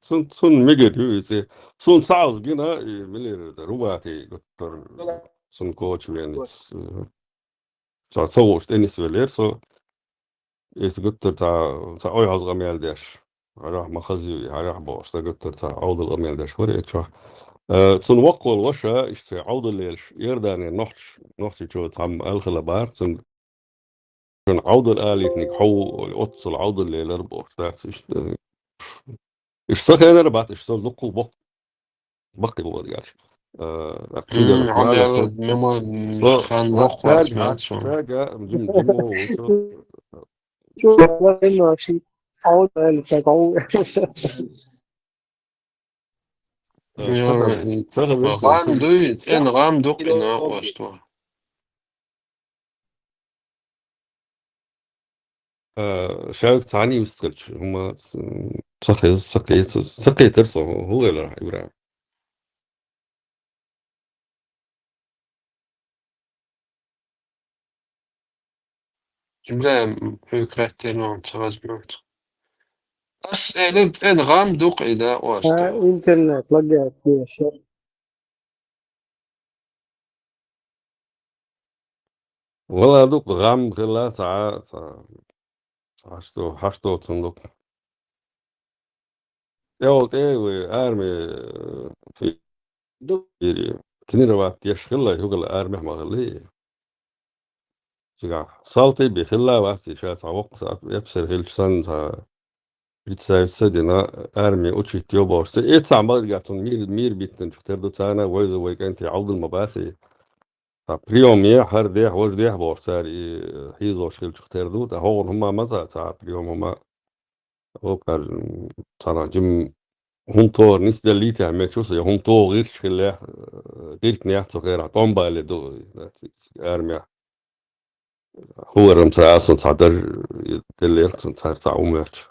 سن ميجر يوزي سن ساوز جينا ملير روباتي قطر سن كوتش وينتس تصوش تنس ولير سو إيش قطر تا أوي عز غميال داش راح مخزي راح بوش تا قطر تا عوض الغميال داش وري تشا سن وقول وشا إيش عوض الليلش يرداني نحش شو تعم الخلبار سن عوض الآلي تنجحو القدس العوض الليل ربوش تاعت إيش سخن ربات إيش سن نقو بقي بو دياش تندر مالا عبد مما سو خان وقوة سارجا سمعت شو سارجا جيمو وسو شوف إنه شيء عود التقوي سخن بيشتغل غام شيء دويت إن غام دوق إن أقوى شايف تعني يستغلش هما سقي ترسو هو اللي راح يبرع إبراهيم فكرة نوع تغزمت بس إن غام دوق إذا واسطة إنترنت لقيت فيه شيء والله دوق غام خلا ساعات حشتو تصندوق يا ولد ايه وارمي في كنير وقت يشخلا يقول ارمي ما غلي سيقع صالتي بخلا وقت شات عوق يبصر غيل سن بيتسايف سدنا ارمي اوتشي تيوبور ايه تعمل قاعد مير بيتن شفتر دو تانا ويز ويك انت عوض المباسي بريوم يا هر ديح وز ديح بورساري حيزو شيل شختر دو تا هون هما مزا تا بريوم هما هو كان صراحة جم هم طور ناس دليت عمل شو هم طور غير شخلاه غير تنيحت غير طنبا اللي دو ارمي هو رمسا اصلا صدر اللي يركض صار عمرش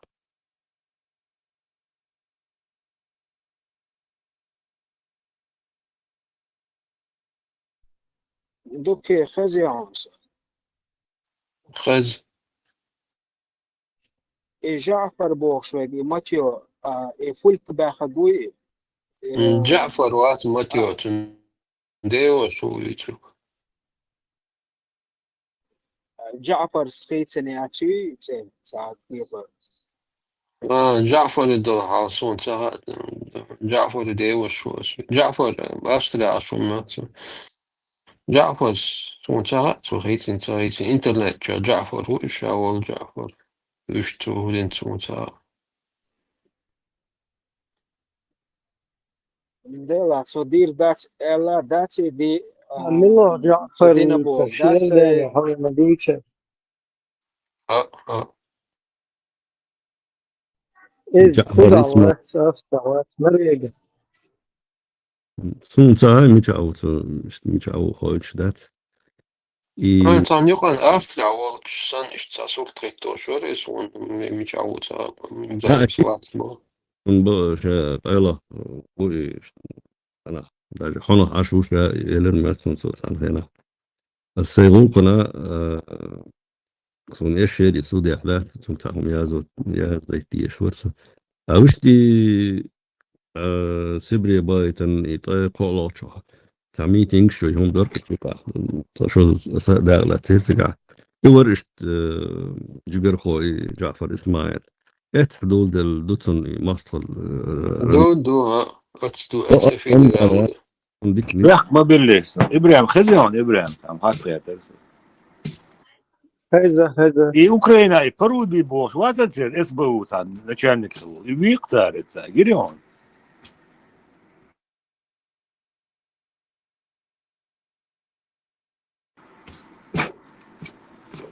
دوك خزي خز جعفر بوخشوي ماتيو فولك باخدوي جعفر وات ماتيو ديو شو يترك جعفر سخيتنياتي ساعات يبر جعفر الدل حاصون ساعات جعفر ديو شو جعفر أسترا شو مات جعفر شو ساعات شو هيتين إنترنت جعفر هو إيش أول جعفر إيش تو هدين شو ساعات ديلا صدير دات إلا داتي دي عملوا جعفر صدينا بوغ تشير داتي ده حول مدينة إز جعفر اسمه كودعوات أفتعوات مريقة سونتا مش أو خوش دات إي Antaan jokan aftrauwalksan is tas ultrittošoreiz un viņš auca dzēns Latvijā. قيلة أنا даже حنا عشوش يلر ما تنصت عن هنا السيغون قنا صون إيش يدي سودي أحلات تنتهم يا زيتي شورسة أوشتي سبري بايتن إيطاي قولوشة تعميتينج شو هم دورك تبقى شو داغلة تيسقع يورشت جبر خوي جعفر إسماعيل حدود الدوتن مصل دوها أتستو أتفيد يح ما بالليس إبراهيم خزيون إبراهيم هم حاطة ترس هذا إي أوكرانيا إي برود بيبوش واتتصل إسبوع سان لشانك شو يويق صارت سا جريون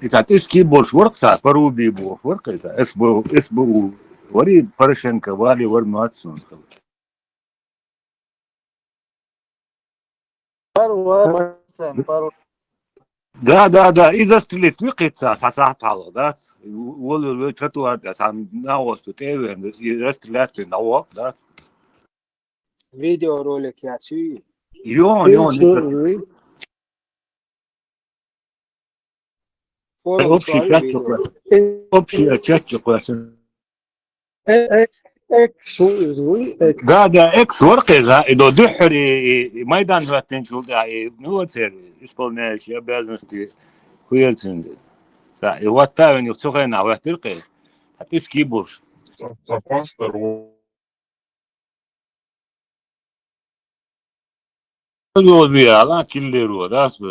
إذا تسكي بولش ورق سا برود بيبوش ورق إذا إسبوع وري برشن كوالي ورماتسون دا إذا استلت وقت ساعات على ذات ولا ترتوا هذا عن ناوس تتابع إذا استلت ناوك ذات فيديو رولك يا تي يون فورم أوبشي شوي تشاتش فيديو كويس أوبشي تشاتش كويس إكس وإزوي إكس قاعدة إكس ورقة إذا دحري ميدان هاتين شو ده نوتر إسبانيش يا بيزنس كويلتين هو التاون يخسرنا ويحترقه هتسكي بوش يوزي على كل رو داس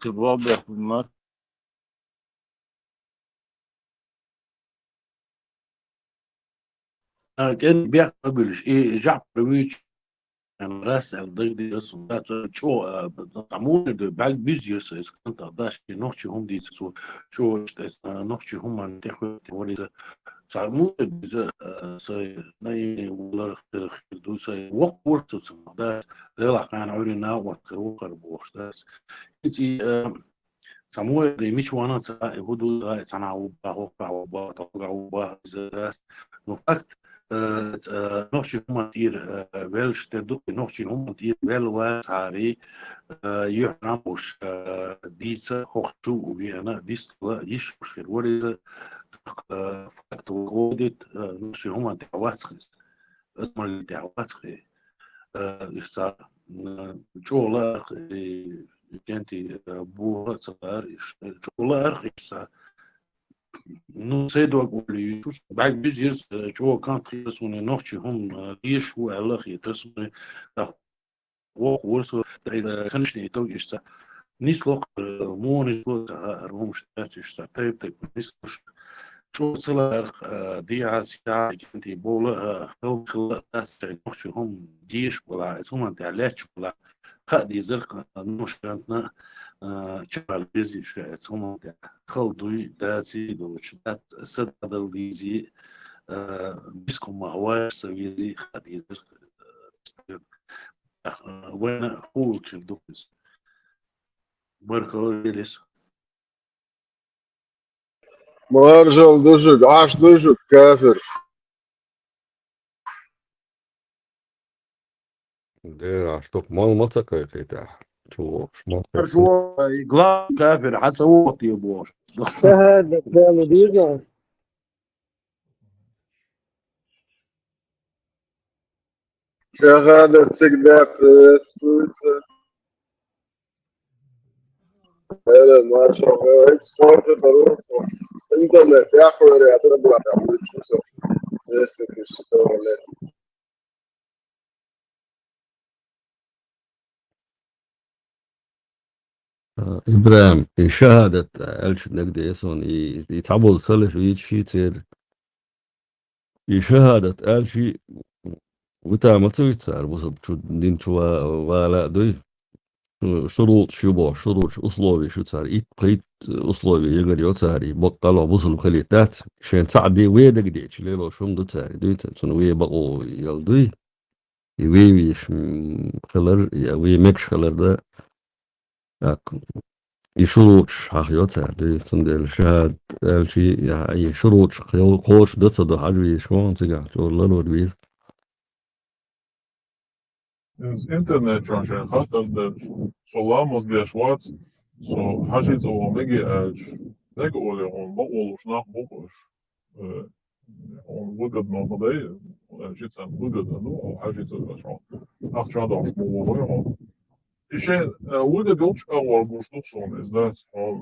قبضة ما كان بيقبلش إيه جعفر ويتش أنا راسل ضد الصندات شو تعمون بعد بيزيوس إسكنت داش نوشي هم دي شو نوشي هم عن تخوي ولي تعمون بيز سي ناي ولا خدو سي وقت ورت الصندات لا كان عورنا وقت بوش داس إنتي تعمون مش وانا هدو تناو باهو باهو زاس نفكت نوشي هم تير ويلش تدو نوشي هم تير ويل واسعري يحرموش ديسا خوشو وبيانا ديس يشوش خير ولي فقط وغودت نوشي هم تعواسخيس ادمر تعواسخي يسا جولا كنتي بوها صغار جولا ارخيسا نو سيدو أقول يشوف بعد بيجيز جو كان تخلصون نوختي هم يشوا على خي تسمى ورسو إذا كانش نيتو يشتا نيسلوق مو نيسلوق روم شتات يشتا تايب نيسلوق شو صلا دي عاسيا كنتي بولا خلق ناس نوختي هم ديش ولا اسمه تعلاتش ولا خادي زرق نوش كانتنا شغال بيزي شوية هم خلدوي داتي دوشتات سدل ديزي بيسكم هواش سويزي خادي زرق وين هو كردوكس بركو ليش مارجل دوجك عاش دوجك كافر دير عشتوك مال مطق يا قيتاح شو شو إقلاع كافر حتى هو يبوش شهادة قالوا ديزا شهادة سكدات فوسة هلا ما شاء الله اكسبورت ضروري انترنت يا اخوي يا ترى بلا تعمل شو فيسبوك ولا إبراهيم شهادة ألش نقدر يسون يتعبوا الصلف ويتشيتر شهادة ألشي وتعمل يتسار بصب شو دين شو ولا دوي شروط شبه شروط أصلوبي شو تسار إيت قيت أصلوبي يقدر يتساري بطلع بصل خليتات شين تعدي ويدك ديش ليلو شو مدو تساري دوي تنوي بقو يلدوي يويش خلر يوي مكش خلر ده يشروط حقيقة دوي تندل شهاد الشي يعني شروط خوش ده صدق حاجة شو تجاه شو الله دوي Iz interneta عشان خاطر ده solamos diešvats so hažits o megi edž negoli on bogolus nach bogos on wugad no badai hažits an wugad no hažits o ach chad on shmo on ishe wugad yolch awal bushtuk son is that on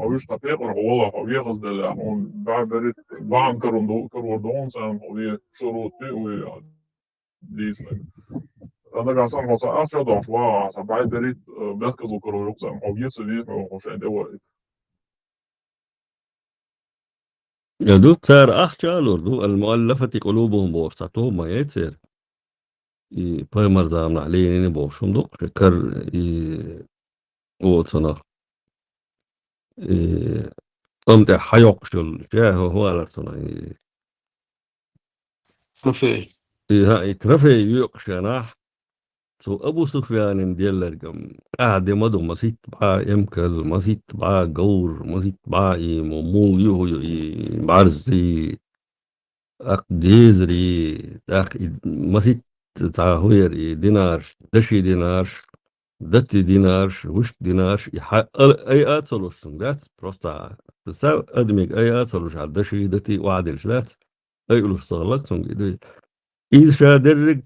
awish tapeqor wala awigas de on ba'berit ba'ankarun do karwadon san awi shuruti awi dis أنا قاعد أسمع موسيقى شو شوية سبعة بريت مركز وكرويوكس أو يسوي وش عنده وقت يدو تار أخشالور دو المؤلفة قلوبهم بوسطهم ما يتر بايمر زامن عليني بوشم دو شكر وطنا قمت حيوقشل جاه هو على صنا رفي هاي ترفي يوقشنا سو أبو سفيان ديالر قاعد مدو مسيت بقى يمكن مسيت بقى جور مسيت بقى مول يهو بعرزي أق جيزري أق مسيت تعهير دينار دشي دينار دتي دينار وش دينار أي أتلوش سندات بروستا بس أدمج أي أتلوش على دشي دتي وعدل شلات أي لوش صغلق سنجي إذا شادرك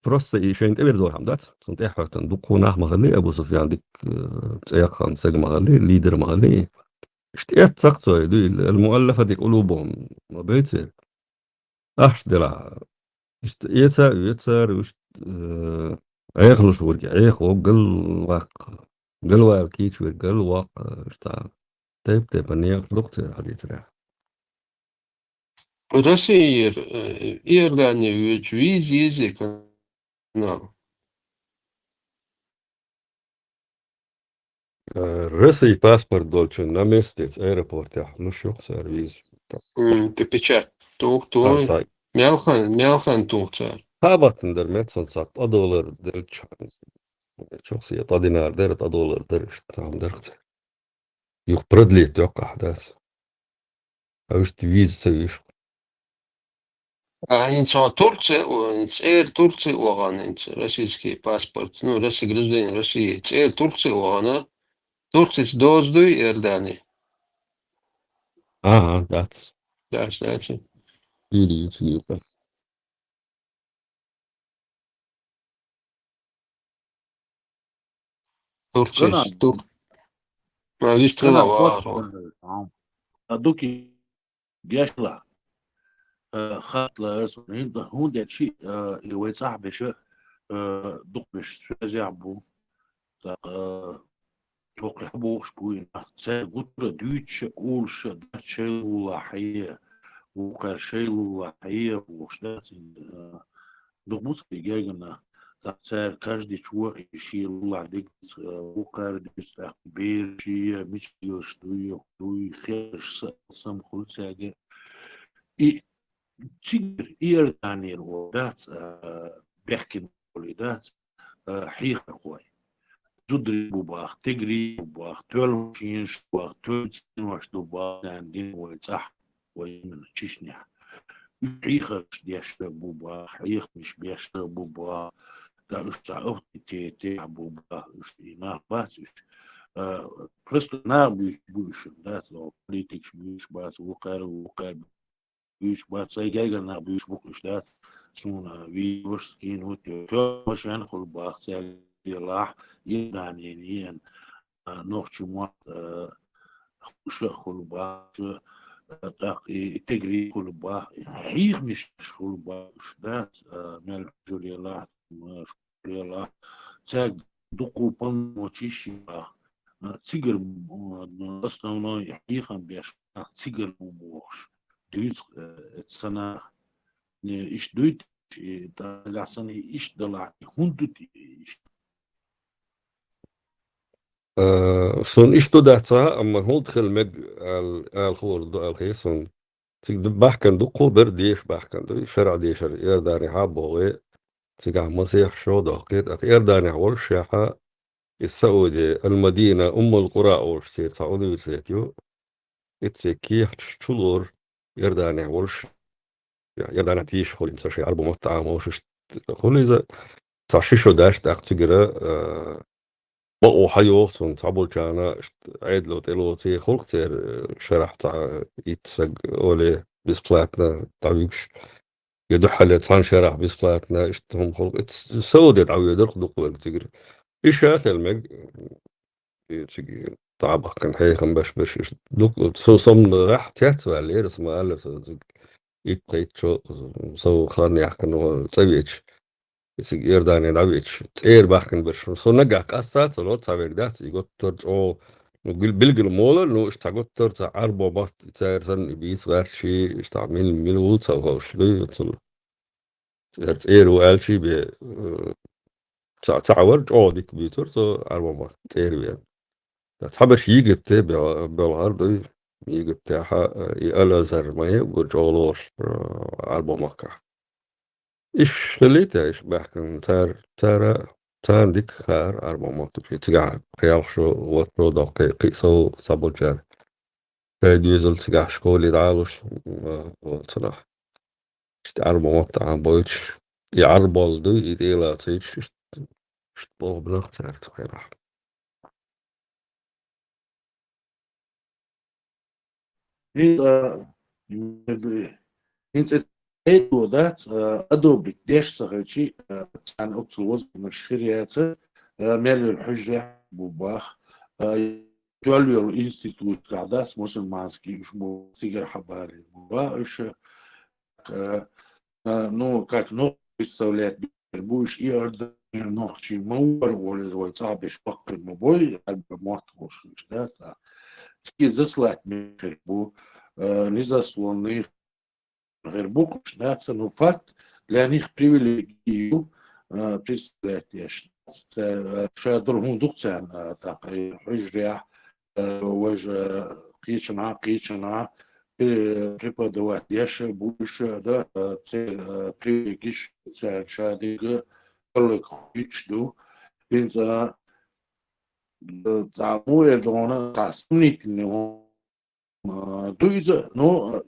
بروستا إيشين تبير دور حمدات سنت إحنا تندقوا نح مغلي أبو سفيان ديك تأيقان سج مغلي ليدر مغلي اشتيت سقطوا يدي المؤلفة دي قلوبهم ما بيتصير أحش دلع يتسار وش عيخلش ورق عيخ وقل واق قل واق كيش وقل واق اشتع تيب أنيق لقطة حديث رح رسي إيرلاني ويز يزيك نعم رسي باسبورت دولچن نمستيت ايربورت يح لشو سيرفيس تبيشات تو ساي ميالخان تو تار هابط ندر متسن سات أدولار دلچ شخصية دينار درت أدولار درش تام درت يخ بردلي توقع أحداث أوش تفيز سويش إنت Турция, إنت Турция وغانا إنت российский паспорт, ну, Россия, гражданин России, إنت Турция وغانا, Турция доздуй Иордания. that's That's it. really it's كنا Турция, ما فيش كنا تغلى بوت وارو. أدوكي بيشلع خط لرسمين ده هون ده شيء يوي صاحب شيء دوك مش زعبو توقع بوش بوين سال قطر دوتش أولش داتش ولاحية وقرشي ولاحية وشدات دوك موسى بيجينا سال каждый чувак يشيل ладик وقردس أخبير شيء مش يشتوي خيرش سام خلصة إيه تيجر إيردانير ودات بيحكي ولدات حيخ خوي زدري بوباخ تجري بوباخ تولشينش بوباخ تولشين واش دوباخ عندين ويصح وين تشنيح حيخش ديش بوباخ حيخ مش بيش بوباخ دا اش تعوت تي بوباخ اش ما باس برست نا بيش دات لو بوليتيكس بيش باس وقار بيش بات ساي جاينا بيش بوك اشتات سونا في وش كين وتي مش هنخل باخ سال يلاح يدانيين نوخش مو خش خل باخ تاقي تجري خل باخ حيخ مش خل باخ اشتات مال جولي لا مش يلا تاج دقو بن وتشيشي تيجر основной يحيخن بيش تيجر بوش دويت السنة إيش دويت تغسني إيش دلع هندتي إيش سون إيش تدعتها أما هو دخل مج الخور دو الخيسون تيجي بحكن دو قبر ديش بحكن دو شرع ديش يرداني حابوغي تيجي مسيح شو دقيت يرداني حول شاحة السعودية المدينة أم القرى أو شيء سعودي وسيتيو إتسكي شلور يرداني حول يرداني تيش خل إنسان شيء عربو مطعم أو شيء خل إذا تعشيشو داش تأكتجرا بقوا حيو سون تعبول كان عيد لو تلو تي خلق تير شرح تاع يتسق أولي بسبلاتنا تعبيش يدح اللي تان شرح بسبلاتنا اشتهم خلق سودة تعوي يدرخ دقوا تجري إيش هذا المج تجي تعبق كان حيخم باش دق سو صم راح تاتوا اللي رسم ألف يتقيت شو سو خاني يحكي إنه تبيش يرداني نعويش تير باخن برش سو نجاك أساس لو تعبير دات يقول ترج أو نقول بلقل مولا لو اشتاقت ترج عربو بات تير سن بيس غير شيء اشتعمل ميلو تسوى شلي يتصل تير وقال شيء ب تعورج أو ديك بيتر سو عربو بات تير بيان تحبش يجيب تي بالعرض يجيب تاعها يقال زر ما يورجولوش عربو مكة إيش خليته إيش بحكم تار ديك خار أربع موت في تقع خيال شو وطرو دقيقي سو صابو جار فيد يزل تقع شكولي دعالوش وصراحة إشت أربع موت عن بويتش يعربول دو يديلا تيش إشت بو بلغ تار تغيرح إنت إيه ده أدوبي ديش صغيرتي عن أكل وزن مشهوريات مال الحجة بوباخ يوليو الإنستيتوت قعداس مسلمانسكي مش بو سيجر حباري بوباش ну как ну представлять будешь и ночи мор вол صعب يشبق الموبايل قلب موت وش ده ски заслать мне бу не заслонный غير بوكش ناس انه فات لانيخ بريفيليجيو بريستاتيش شادر هون دوكتان تاقي حجريا وجه قيشنا بريبادوات ياش بوش دا بريفيليجيش شاديق كلك خيش دو بينزا تعمو يدونا تعسمنيت اللي هون دويزا نو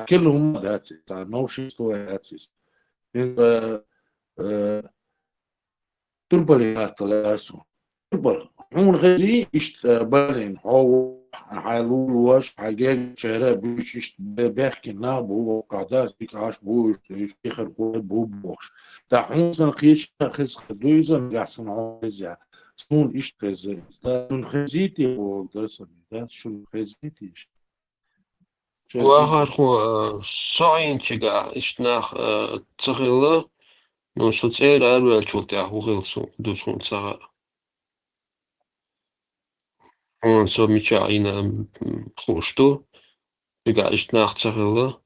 كلهم داتس نوشي ستواتس تربل هاتلاسو تربل عمر غزي اشت بالين هو حالول واش حاجات شارع بيش اشت بحكي نابو وقعداس ديك عاش بوش يخر بو بوش تا حونسن قيش خز خدويزا قاعسن عوزيا سون اشت غزي سون خزيتي ودرسن دا شون خزيتي واخر خو صاين تشجع إشناخ تغيلا نو سوتير أروي شوتي أخو غيلسو دوسون تغا هون سو ميشاينا خوشتو تشجع إشناخ تغيلا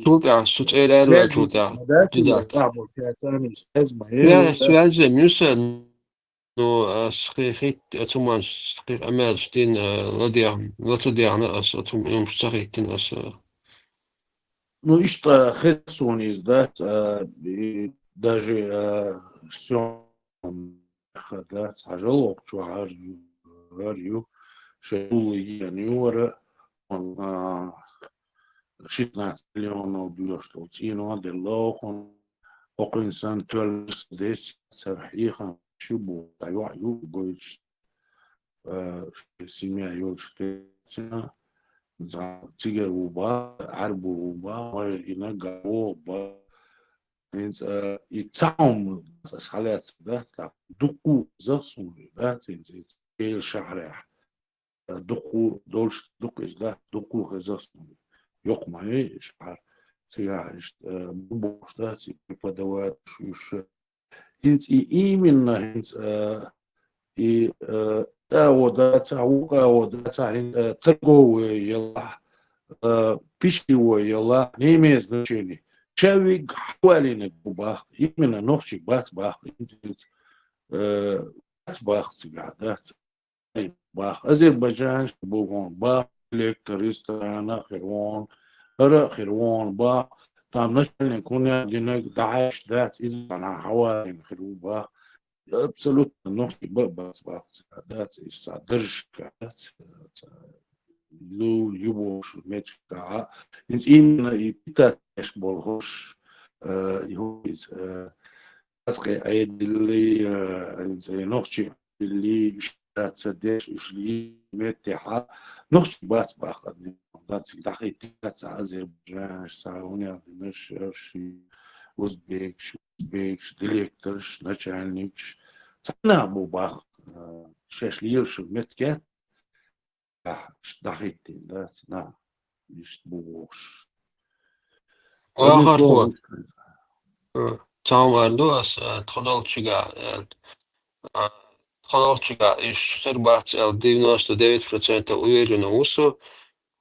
شوتي سوتير أروي شوتي تجا لا سؤال زي ميوسن نو سخيخيت أتومان سخيخ أمال شتين لا تديع ناس أتوم يوم سخيتين أس Ну, и что Херсон издать, даже все да, сажал, что говорю, что января он 16 миллионов было, что тянуло, дело он около инсан тёльс здесь сархиха шубу тайва югоич семья юльштейна за тигеруба арбуба وإنا جاوبا إنت يتعم سالات ده دقو زاسون ده إنت الشهر دقو دولش دقو ده دقو غزاسون yok معي شهر سياش بوش ده سي преподавать شوش إنت именно إنت торговые пищевое не имеет значения. Человек хвалит бах, именно ночи бац бах, бац бах всегда, да, бах. Азербайджан, бугон бах, электр, ресторан, хервон, хервон бах. Там начальник куня динек даиш, да, из на хвалин хервон бах. Абсолютно ночи бац бах, да, из задержка, да, любовь, мечта. Именно и питать болхош, его из أسقي عيد اللي زي نخشي اللي تصدق اللي متحة نخشي بس باخد ناس دقيق تلات أذربيجان ساونيا مش شي أوزبيكش ديليكترش نشانيكش تنا مو باخ شاش ليرش متكات دقيق تلات نا مش بوش واخر خو تمام دوس تخلصيga إيش خربت 99% уверенно усу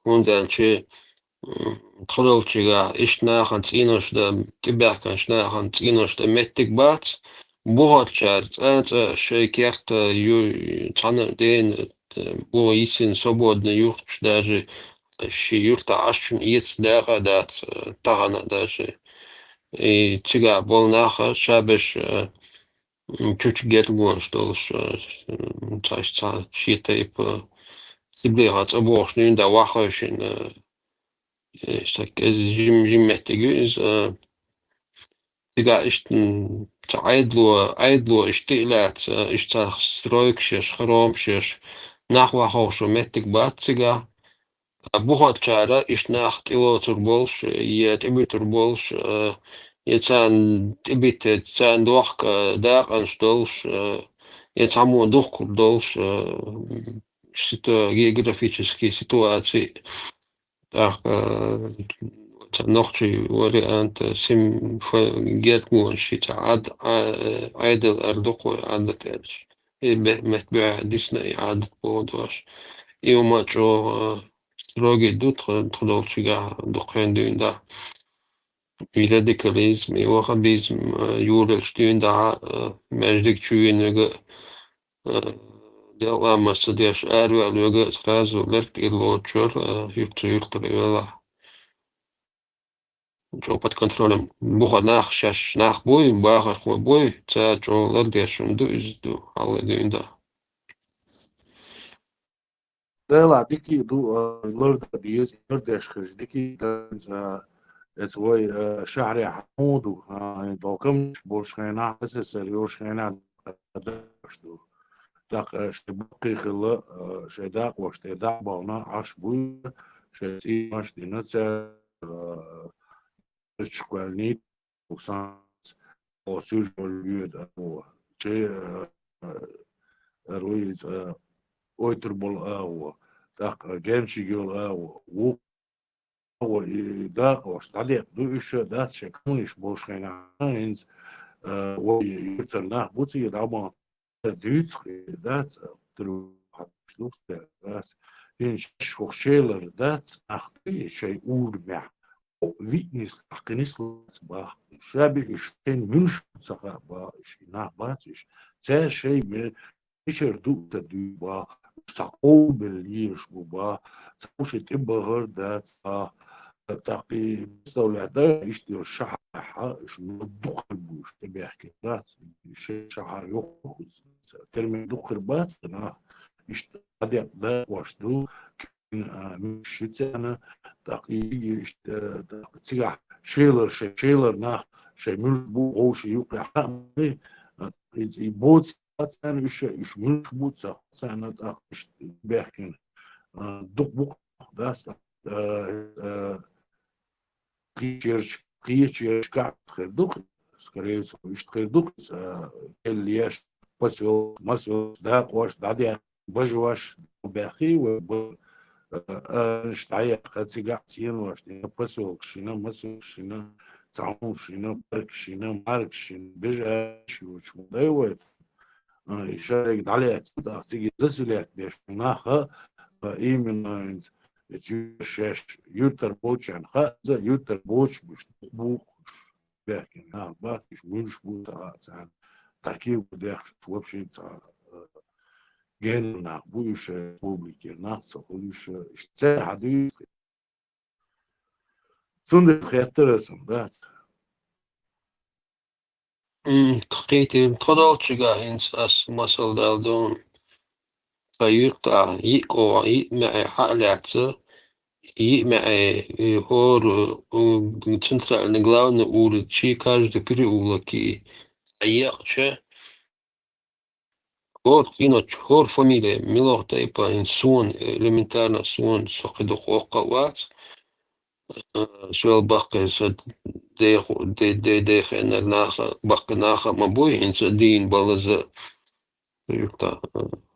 ундан че تخلصيga إيش ناخن تينوش دا تبعكن شناخن تينوش دا متك بات بوهات شارت أنت شيء كيرت يو تانا دين بو يسين свободно юртш даже شي юрта ашчун иец дага дат тагана даже и тига болнаха шабеш чуть герман что считай по себе hat обошнин да вахошин так жимметтигүз тига иштин айдло иштилат ишта стройкшеш хромшеш нахвахошо меттиг баттига بوخات شعرة إشناخ تلو تربولش يتبي تربولش يتسان تبي تسان دوخ داق أنشتولش يتعمو دوخ كردولش географические ситуации так نوختي وري أنت سم فجرمون شيء عاد عادل أردوق عادة متبع ديسني عادة بودوش يوم جو سروقي تخلوشيغا دقين ديندا radikalizm i wahhabism juurelstuunda märsik tjuinega delamassa dias ääryälyöga rasu lert illootjor yurtayla jopat kontrolem buha nachshash nachboy bahar boy ta jolar diashundu izdu alla diinda Dela diki du lorda dies yordeshkes diki da اتوي شعري حمود دوكم بورشينا بس يورشينا داشتو داق شبقي خلا شداق واشتداق بانا عش بوي شتي مش دينتا تشكوالني وسان وسوج اليود هو شيء رويز اويتربول هو داق جيمشي جول هو هو داق واشتعليق دو إيش دات شكونيش بوشخينا هينز ويترناه بوتي يدعما دوت دات تلو حتشلوخ دات هينش وخشيلر دات أخطي شيء أوربع ويتنس أقنس لسباح شابه إشتين منش سخا با إشينا باتش تا شيء من إشر دوت دوبا ساقو بالليش بوبا ساقوش تبهر دات تاقي مستولى ده يشتي الشحة شنو الدخل بوش تبي يحكي بات الشحة يخوز ترمي دخل بات أنا يشتي هذا ده واشدو مش أنا تاقي يشتي تيجي شيلر نه شيء مش بو أو شيء يوقع حامي يبوت أنا إيش مش بوت أنا تاقي بيحكي دق بق ده Кричерч как Хердух, скорее всего, ищет Хердух, Ильяш, посел, масел, да, кош, дадя, бажваш, бяхи, штая, хацигак, син, ваш, посел, шина, масел, шина, цаун, шина, парк, шина, марк, шина, бежаш, учмудайвает, شايق عليه تيجي زسلت بيش ناخا إيمن يتشاش يوتر بوتش عن خازة يوتر بوتش مش بوخ لكن ها باتش مش بوتا سان تحكيم بداخل شو بشي جين ناخ بوش بوبليك ناخ سقولش اشتى حديث سند خيطر سندات تخيتي تخدوت شجع إنس أس مسل دالدون فيقطع يقوى يقمع حالاتي يقمع هور تنترع نقلاو نقول تشي каждый переулки أيقشة هور كينوش هور فاميليا ميلوغ تايبا إنسون إلمنتارنا سون سقدق وقوات سؤال باقي سد ديخ إن الناخ باقي ناخ مبوي إنس دين بلز يقطع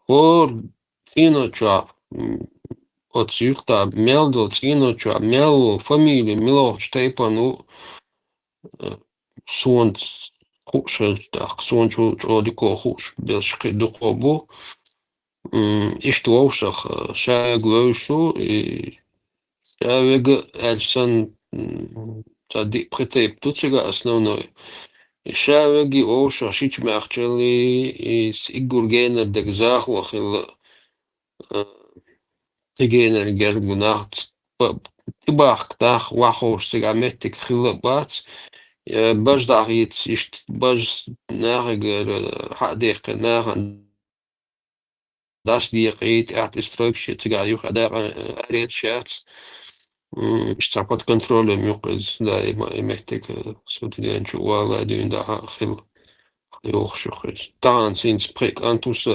هور كينوش от юрта мелдо циноча мел фамилия мело штейпа ну сон хушел так сон чодико хуш белшки духобу иштуошах шагушу и шавег эльсан тади притеп тутсига основной шавеги оша шич махчели и игургенер дегзахло хил تجينا الجرب ناخد تباخ تاخ واخوش تجامتك خلبات باش داغيت يشت باش ناغر حديق ناغ داش ديقيت اعت استروكش تجا يوخ داغ اريد شات اشتاقت كنترول ميوقز دائما يمتك سودين شو والله دين دا خل يوخ شخص تان سينس بريك انتوس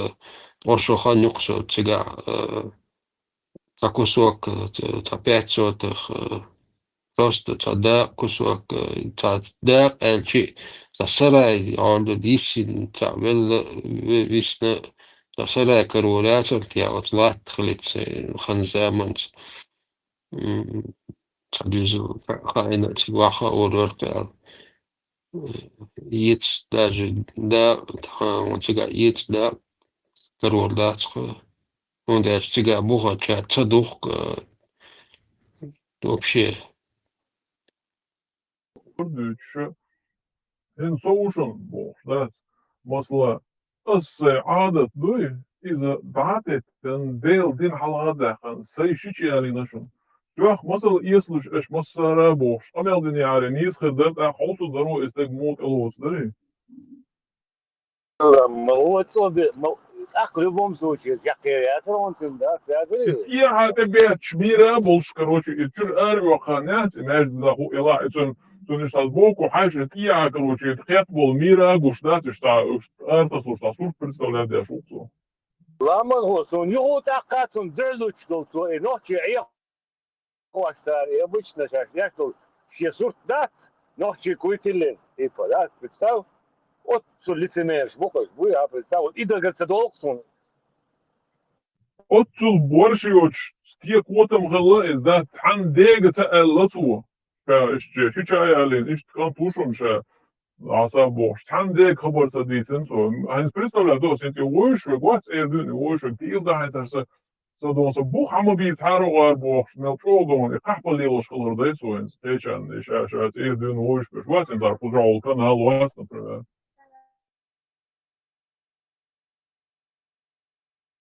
وشو خان يقصو تجا за кусок, за 500 просто за кусок, за эльчи, за сарай, он дисин, за висна, за сарай каруляцер, я вот лат хлиц, ханзаманс, сабизу, хайна, тигваха, урорка, яиц даже, да, он тига яиц, да, каруляцер, он даже тига буха, ча, цадух, вообще. Gördüğü en soğuşun boşlar. Mesela السعادة دوي إذا بعتت ديل دين حلقة خان سيشيش يعني نشون جوخ مثلا يسلوش إش مسارة بوش أمال دين يعني نيس خدمت أخلص درو استجموت الوس دري ما هو تصدق أقربهم سوشيال يا ترى أنت ده إستيا هاته بيت شميرة بولش كروشي إتشر أربي وخانات إماج ده هو إلا إتشن تونشتاز بوكو حاجة إستيا كروشي تخيط بول ميرا قشتات إشتا أرتس لشتاسور представляет я шутку. لما هو سون يهو تاقاتون دلوش دلتو نوتي عيق واشتار يبوش نشاش يشتو في صورت ذات نوتي كويتلين إيفا ذات بتساو وتسو لسميرش بوكوش بويا بتساو إذا قلت سدوقسون Отцул борщиоч стие котом гала из да цан дега ца лату. Ишче чичая алин ишт кан тушун ша аса борщ. Цан дег хабар садисен то. Айн представляю то сенти вош гвац эрдүн вош тил да хайсарса садон со бух хама би царо гар борщ мел чолдон и кахпа лилош калар да соин. Течан ша эрдүн вош гвац дар пужал канал вас например.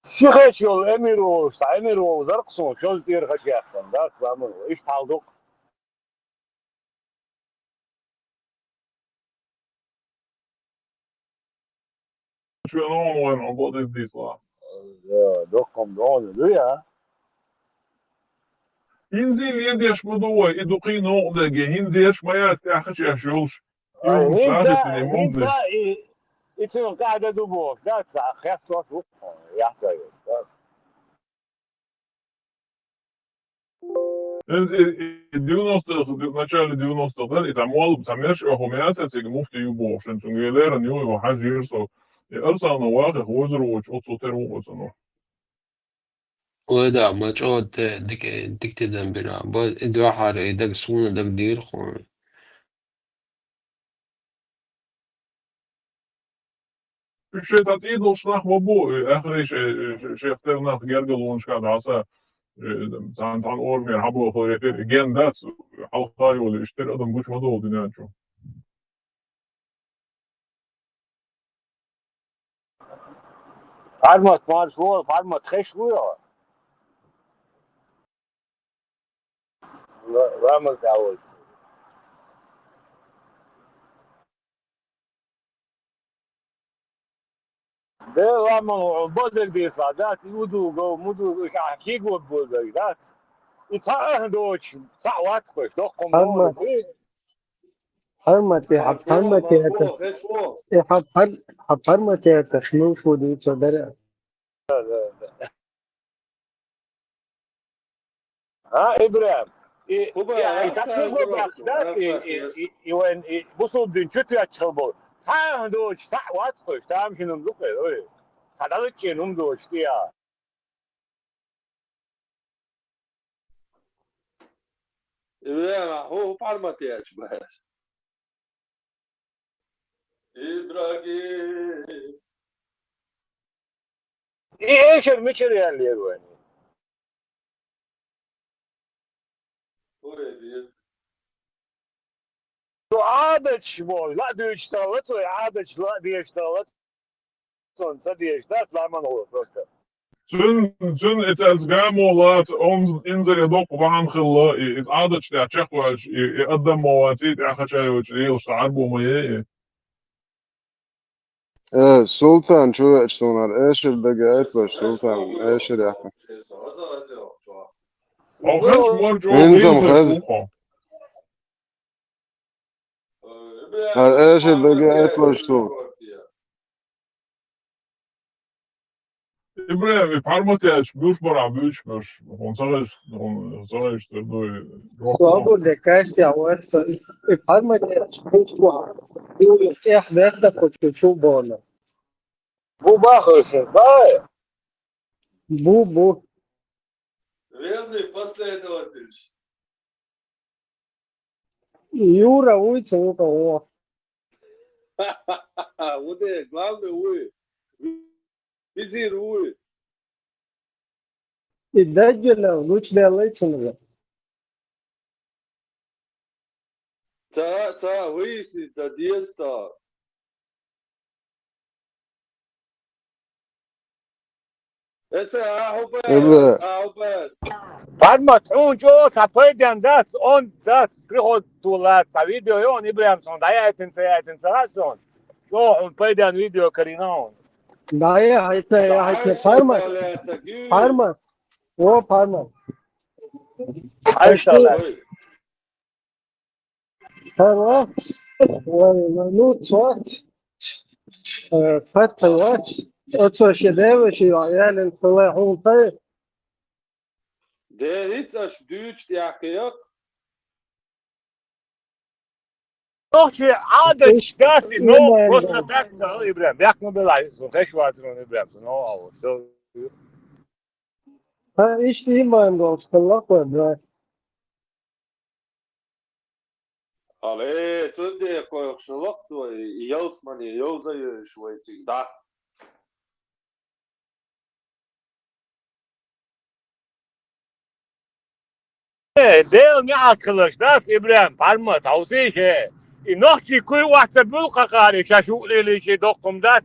شيخ يول أميرو سايميرو زرقسون شو دير خشيخن ذات فامنو إيش تعلق Şu an online on what is this la? دوكم دون ليا Hinzi liedieš madoja, edukai naudagi, hinzi aš maja techač aš jauš. هنتا إيشون قاعدة دوبوش ذات خيار صوت يحتاج В начале 90-х, и там мало, самеш, охумяться, цег муфти юбош, и тунгелера, ню его хажирсо, и арсана ваха, хозероч, от сотеругоцано. ودا ما تقعد ديك تدمبر ادوا حار دك سونا دك دير خون üç şey tatlı dostlar bu ahire şeylerden gergel çıkan asa tan olmuyor ha bu öğretir gen dat halka yolu işte adam güçmedi oldu yani çok. Parmat mal vor, parmat recht früher. Vamos da hoje. De vamos bozer bir sadat yudu go mudu şahki go bozer dat. İtağın doğuş. Sağvat koş. Doch Parma, komodo. parma te parma te parma te تخنوف دي صدر. Ha İbrahim. Yani takılma bak dat. İwen bu dün kötü açıl bu. Sağın doğuş. Sağvat koş. Tamam şimdi bu kadar öyle. Sadalık ki num doğuş ya. İbrahim هو parmatı açma. İbrahim. ايش المشكله اللي وين؟ عادة شمول لا دي اشتغلت وإعادة لا دي اشتغلت دي اشتغلت لا ما هو بس Tün etels gamolat inzer يدق بعن خلا إذ عادة تشخوش يقدم مواسيد أخشى وشريه وشعبه ميه. Sultan şu açtılar. Eşir'de gayet var Sultan. Eşir yakın. أو خش مرجو إنزم إنزر خز. فوقه. Her Eşir'de gayet var Sultan. İbrahim parmatı büyük bara büyükmüş. Onlara işte Suabo de Cássia West, parma te تخنوف يقول إيه حدث كنت شو بونا. Bu bakırsın bak. Bu Верный последователь. Юра уйца у кого. Вот это главный уй. Визир уй. الدجل وش ده الله يسمع. Ta выясни, та детство. Ese ahubes. Parma tun jo kapaydan dat on dat prihod tulat ta video yon Ibrahim son dayatin sahason. Jo on paydan video karinon. Daí aí parma o parma. Ayşallah. Parma no صوت فتح الوقت أطفال شباب عيال الفلاحون طيب. Der hiç aş düğüç diye yok. Doch ki adet إيش dati no لما prosta tak sa Ibrahim. Yak no belay so khashwatron Ibrahim so no so إيش دي ما عندهم خلاق ولا Ale, to je koju šalok tvoj, Jelsman je Jozaj švojci, da. del ni akılış dat İbrahim parma tavsiye şey. Nohki kuy wahta bulqa qari shashu lili şey dokum dat.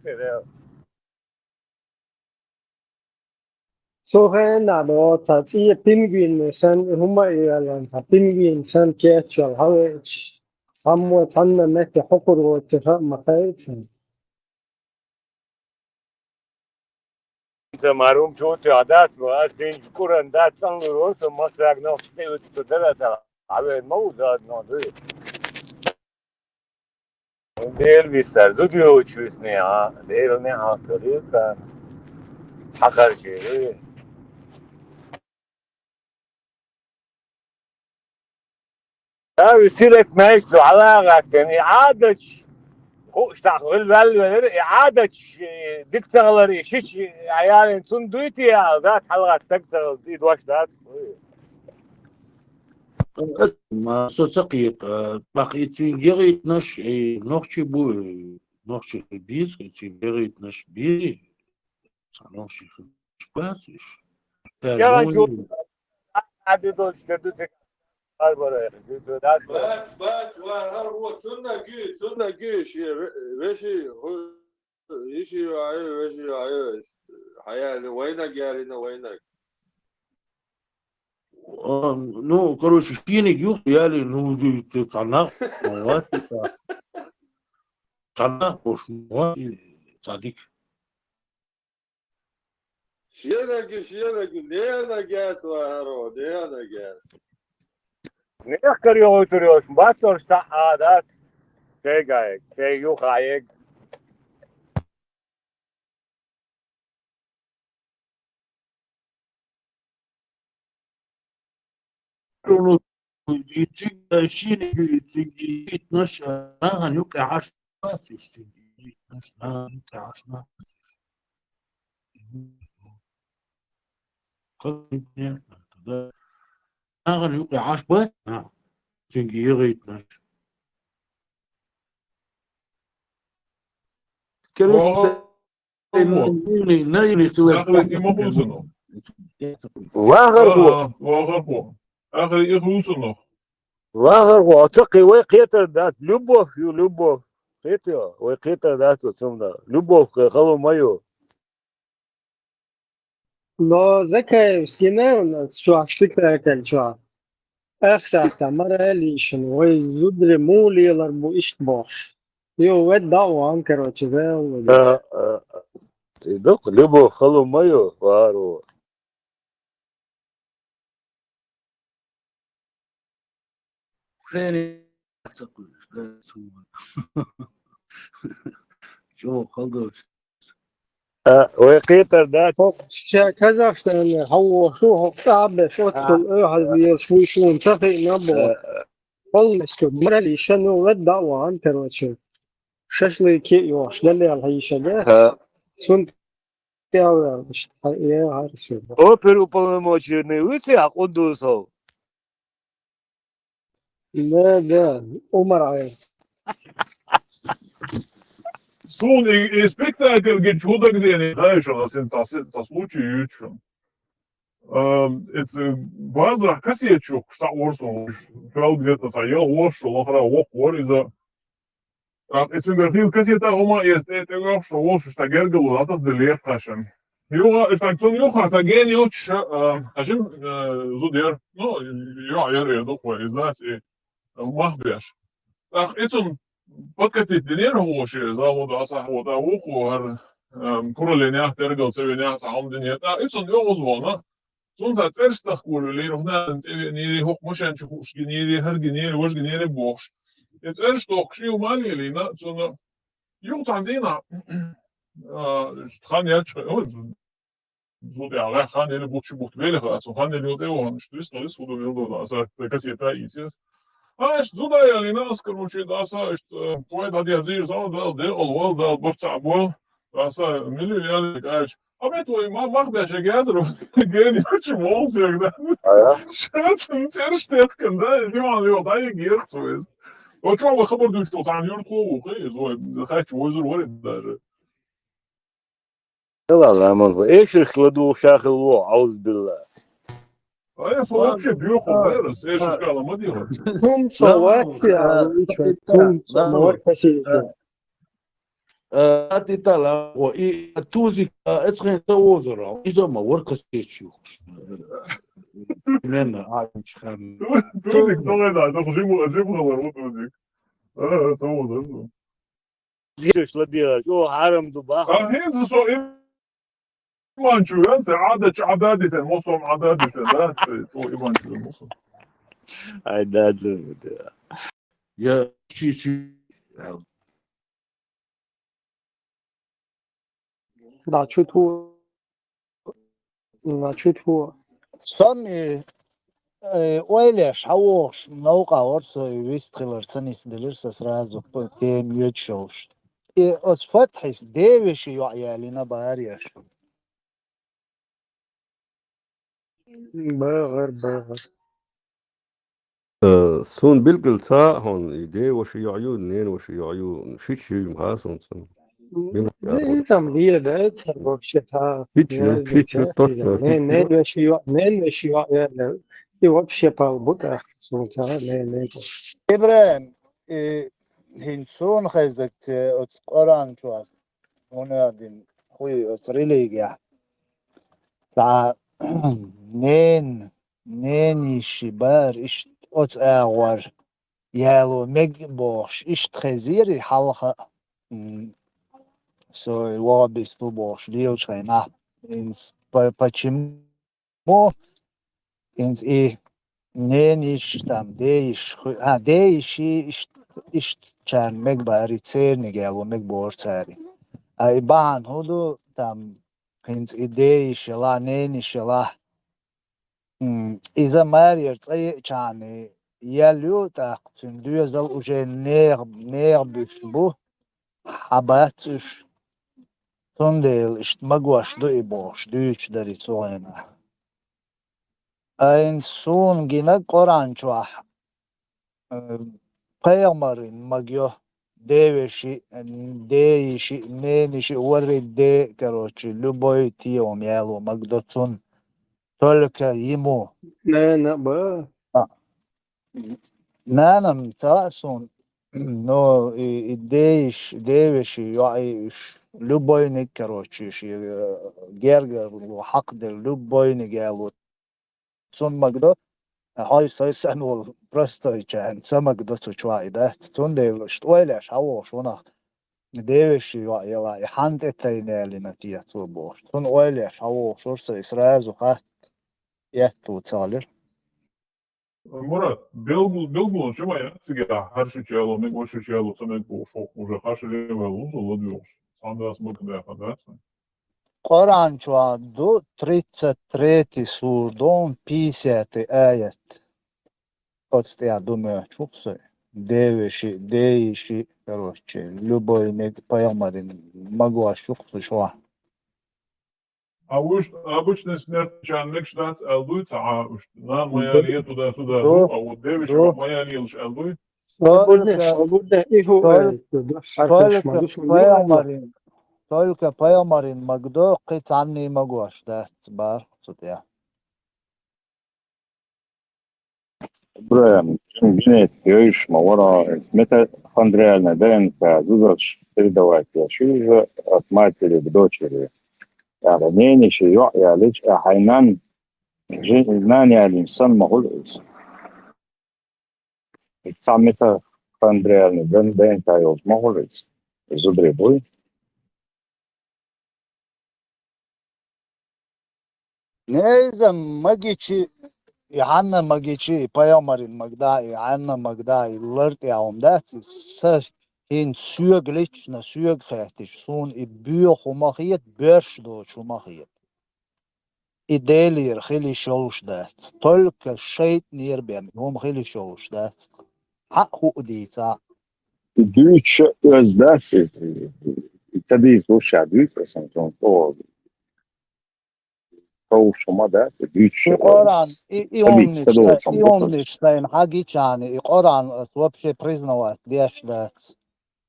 سوهن على تاتي بينجوين سن هم يعلن بينجوين سن كيتشل هاوش هم وطن مك حقر واتفاق مخايف Marum çoğut adat bu az genç kuran dat sanır olsa masak no işte üstüde da abi mavuzat no değil. Değil bir serdu diyor uçuyorsun ya. Değil ne hatırlıyorsan. Hakar şey. Ya üstüret meczu alaqaten i'adet اشتغل بالي إعادة دكتور شيء عيال تندويتي يا ذات حلقة دكتور إيد واش ذات ما سوسقيق بقيت يغيت نش نخشي بو نوخش البيز كي بيريت نش بيزي نوخش شباسش يلا نشوف تاجوني عدد دول شدتك هالبرا بات وهو تنا جيش وشي يشي وشي حياة وينك يا وينك ну короче шкиник юх яли ну цана مواتي цана пош مواتي صديق شينك نينا جات وهرو نينا جات نحكر يوم تريوش ما تور سعادات شيء جاي شيء يو خايق ну شينك يتنش انا نوك عاش بس يتنش انا نوك عاش انا نوك عاش بس تنجي يغيتنش كلام نايلي داخل إما بوزنو واغر وغربو آخر إخوصنو واتقي وقيتر ذات لبوف يو لبوف قيتر وقيتر ذات وسمنا لبوف خلو مايو לא, זה כסכינן, שוע, שתיקה כן, שוע. איך שאתה مرة لي شنو يزدر مولي لربو إشتباش يو ود دعوة короче ده ودي تدق لبوف خلو مايو وارو خيري شو خلص وقيتر ذات كذا شتن هو شو هو صعب شو تقول هذا شوي شو انتفق نبوة والله شو مرة لي شنو ود دعوة короче ششلي كي يوش دلي على هي شجاع سنت يا مش يا عارف опер уполномоченный выцех قدوسه لا ده عمر عين Сон и спектакль где чудо где не знаешь, у нас со случаю ючу. Это база кассетчик, что орсу, фел где-то стоял, что лохра ох из-за. Это говорил кассета ума есть, это говорил, что лошь, что гергал, а то сдалек ташен. Юга, это кто нюха, это гений очень, ташен зудер, ну, я духой, знаете, махбеш. Это подкатить нервуши, заводу асахота уху, куролиня, тергал, цевиня, сахамдиня, это он звона. Сонца церстах курили, ровна, не хок мошен, чухуш, генери, хергенери, вож генери бош. И церстах шил манили, на, цона, юг тандина, хан яч, зуд я, хан или бухчи бухт велиха, хан или удео, что есть, но есть уду велдо, аса, кассета исес. Зуда я линас, короче, аса, что твой дадя зир, зал, дал, борца, бол, аса, милю я, кажешь, а мне твой махбя шагедру, гени, очень волс, когда. Шатен, терштеткен, да, диван, его, да, и герцу. Вот что вы хабар что там юрту, хочу озер ворит даже. لا لا ما ايش يخلدوا شاخ الوع اعوذ بالله А я вообще бьёху вырос, я еще сказал, ما делать. ثم صوات يعني ثم صوات كثير أتي تلا توزي أتخن توزر إذا ما ورك ستيشو من عايش خان توزيك صغير ده جيبوا ورو توزيك. صوزر. زيرش لديها شو حرم دباخ هين شو إيمان شو ينسى عدادة المصر عدادة ذات تو إيمان شو المصر. عداد يا شي لا شو سامي ويلش حوش موقع ورسو يستخلر سنيس دلرسس رازو بتيم يتشوش اس فتحس ديوش يعيالنا باريش بغر سون بالقلتا هون إيدي وشي عيون نين وشي عيون شي مهاسون سن بين Tam bir de boşta hiç ne hiç diyeceğim toşna hiç ne ve şu yani bir вообще по бута sonuçta ne İbrahim, hinsun xezdet ot Kur'an çuaz. Onu adin huy ot religiya. Ta nen işi bar iş ot ağvar. Yalo meg boş iş xeziri halha. So wabis tu boş diyor çayna. Ins почему ins nen iş tam değiş ha değişi iş çan meg bari cerni gelo meg boş ceri. Ay ban hudu tam ins değiş la nen iş la. إذا مارير تأي كاني يليو تاقتن دوزل وجه نير بشبو حباتش تندل اشت مقواش دو إبوش دوش داري توغينا أين سون جينا قران شواح قيمرين مقيو ديشي نينشي وري دي كروتشي لبوي تيوم يالو مقدوتون تولك يمو ne bu نانم تاسون نو ديش يعيش لبوينك كروتشي جرجر وحقدر لبوينك قالوا تون مقدو هاي سيسانول برستو كان سمقدو تشواي ده تون ديلش تويلش هاوش ونا ديش يلا يحنت تينالي نتيا تو بوش تون ويلش هاوش ورس إسرائيل وقت يهتو تالر Murat, Belgul şuma ya siga harşı çelo meg boşu çelo samek bu şok уже harşı level uzun diyor. Sandas bakmaya kadar. قرآن شوادو 33 سوردون 50 آية قدس я думаю чуксы дейши короче любой не поймарин могу ошуксы шуа Обычно смерть чанник штат элдуй ца уж на маяние туда-сюда а вот девиш маяние лишь элдуй. burada ihu только поймарин магдо қицанни могу аштат бар судя Brian, Генет, Йоиш, Мавара, Мета Андреальна, ДНК, Зузач, передавать. Что же от матери к дочери? Я ранение, я лишь Хайнан, знание الإنسان مغلوز. Сам Мета Андреальна, ДНК, يوز مغلوز. Зубри бой. نيزم مجيشي يحنا مجيشي بايامرين مجداي يحنا مجداي لرت يوم ده سر هين سوق ليش نسوق خاتش سون يبيو خماخيت برش دو شماخيت إدالير خلي شولش ده تلك الشيء نير بيم هم خلي شولش ده حق هو ديتا Düç özdersiz. Tabii sosyal büyük resimton o kavuşma da büyük Kur'an tabii иомнишtain хагичани и Kur'an вообще признавать дешдат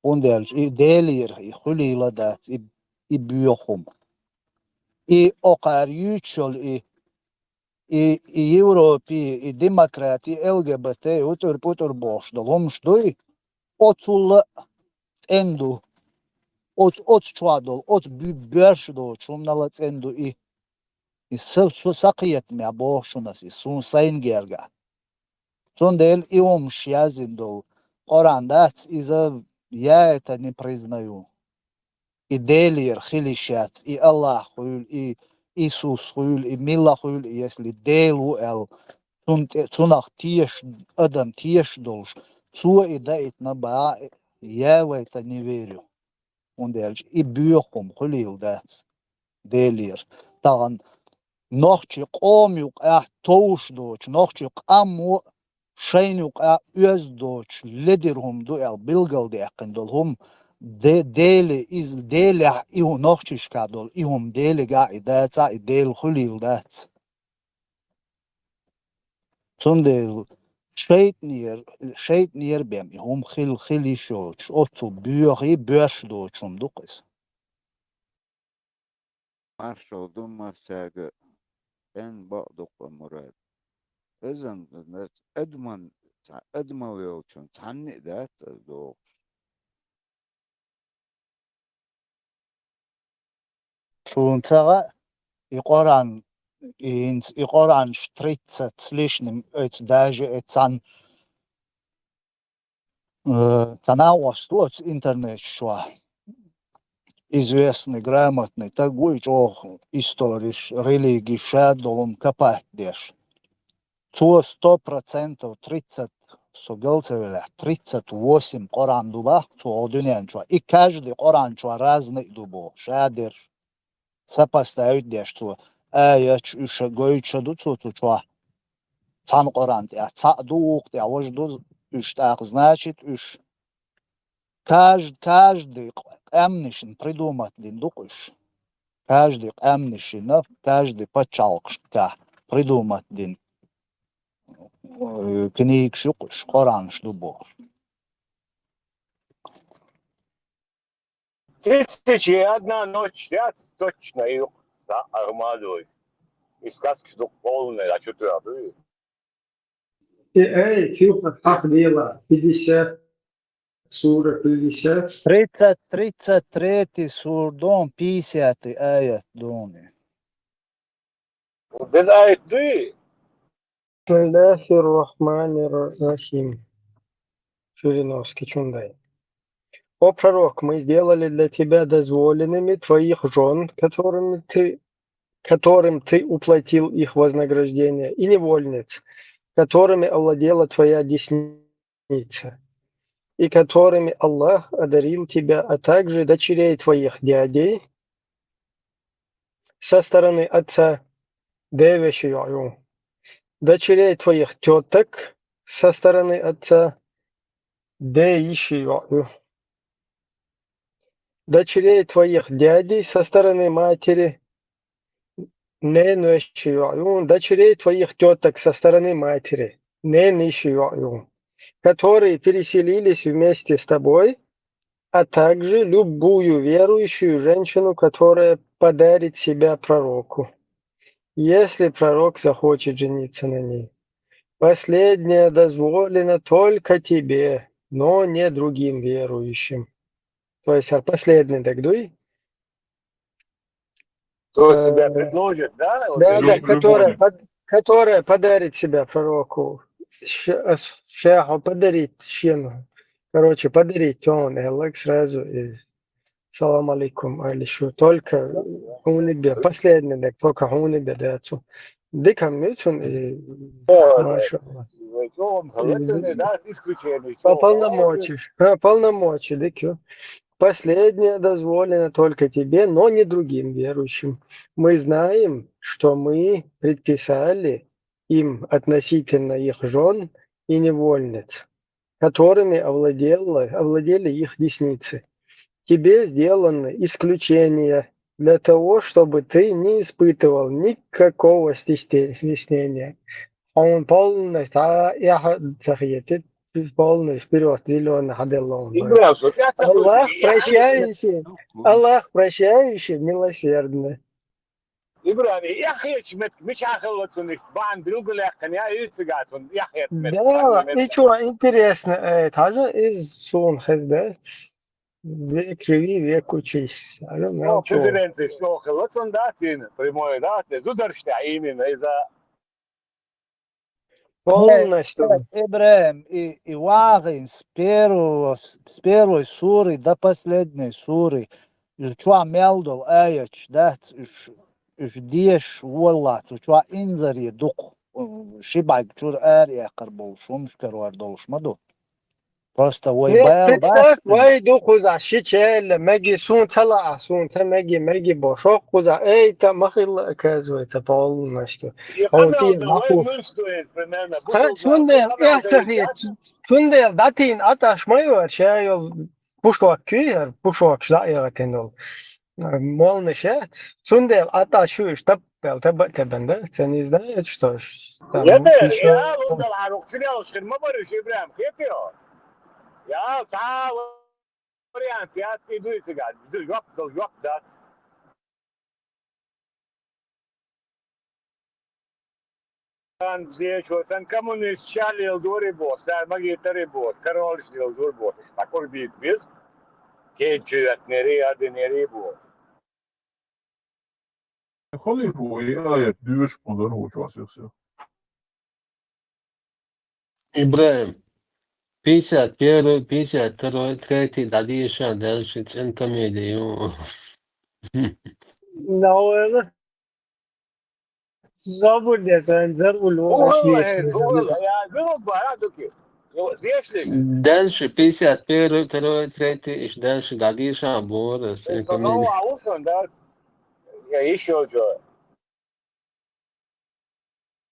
ундельш и делир и хулиладат и бьёхум и окарючол и Европи и демократи ЛГБТ утур путур бош долом штуй оцул энду оц чвадол оц бьёш до чумнала энду и سقيت مع بوشونس سون ساين جيرجا سون ديل يوم شيازندو قران دات إذا ياتا не признаю и делир хилишат и Аллах хуюл и Иисус хуюл и Милла хуюл если делу эл цунах тиеш адам тиеш долж цу и дает на ба я в это не верю он дельж и бьёхум хулил дат делир таган نخچی قومیق توش دوچ نخچی قامو شینوق öz دوچ لدرهم دو ال bilgal deqindol hum deli iz deli ihu nochchish kadol ihum deli ga idata idel khulil dat sondel Şeytnir bem hum khil şoç otu büyüğü böş doçum dukes. Marshall Dumar Saga en بعضك ومراد إذن أدمن ويوتون تعني ذات الدوق Suntağa iqoran ştritsa slishnim öt daje etsan цанауостуц интернет шо известный, грамотный, такой, что историш, религии шадолом копать дешь. 100%, 30, согалцевеля, 38 Коран дуба, то один чё. И каждый Коран чё разный дубо, шадерш. Сопоставить дешь, то аяч, уша, гойча, дуцу, чё. Цан Коран, я дух, я вожду, уж так, значит, уж. Каждый эмнишин придумать дин-дукуш. Каждый эмнишин, каждый пачалкшка придумать дин. Книг шукуш, Коран шлюбо. Одна ночь, я точно их армадой. И сказки полные, а что ты обы? Эй, Кюпа, как дело? 50, сура 50. 33 сурдон, 50 аят доны. Да знает ты. Бисмиллахир рахманир рахим. Жириновский, Чундай. О пророк, мы сделали для тебя дозволенными твоих жен, которым ты уплатил их вознаграждение, и невольниц, которыми овладела твоя десница, и которыми Аллах одарил тебя, а также дочерей твоих дядей со стороны отца, дочерей твоих теток со стороны отца, дочерей твоих дядей со стороны матери, дочерей твоих теток со стороны матери, которые переселились вместе с тобой, а также любую верующую женщину, которая подарит себя пророку, если пророк захочет жениться на ней. Последнее дозволено только тебе, но не другим верующим. То есть последний дагдуй. Кто себя предложит, да? Да, которая подарит себя пророку. Шаху подарить щену. Короче, подарить он, Элек сразу и салам алейкум, или что, только хунибе, последний дек, только хунибе децу. Дикам мютун и маша. Полномочия, дикю. Последнее дозволено только тебе, но не другим верующим. Мы знаем, что мы предписали им относительно их жен и невольниц, которыми овладели их десницы. Тебе сделаны исключения для того, чтобы ты не испытывал никакого стеснения. Он полностью вперед, зеленый хаделлон. Аллах прощающий, милосердный. إبراهيم يا أخي مش هخلصوا مش بعد نقول لك يا يتقاسون يا أخي Да, и что интересно, тоже из сон хездет, век живи, век учись. Ну, президенты, что хлопцам датин, прямой даты, зударштаими, إذا полностью. Ибрахим, и вагин с первой суры до последней суры, что мелдол аяч, да, деш воллат, что инзари дук, шибак чур ария карбол, шумш карвар долшмаду. Просто представь, вайду куза, щечель, меги сун тала, сун та меги бошок куза, это махил, оказывается, полностью. Он ти наху. Сунде, датин аташ майор, шайо пушок кюер, пушок шайо тенол. Молный шет. Сунде аташуш, та Taban da sen izdaje što tam Jeder, piše. ja, Lundal, Ruxinel, Širmabariš, Ibrahim, Hepio. Ja, ta variant, ja, ti duži ga, jop, da. Sen diyeşo, sen komünist şali yıldırı boş, sen magitari boş, karoliş yıldırı boş. Takor değil biz. Keçiyat nereye adı nereye bu? خليه هو آية ديوش مدن هو شو أسيسي إبراهيم 51, 53 da diša delši centomediju. Naoela. Zabur desen zarul هو o هيك هو يا بيرد هذاك زيشلك Delši 51, 53 iš delši da diša boras هو centomediju. عاوزن ده يعيش جو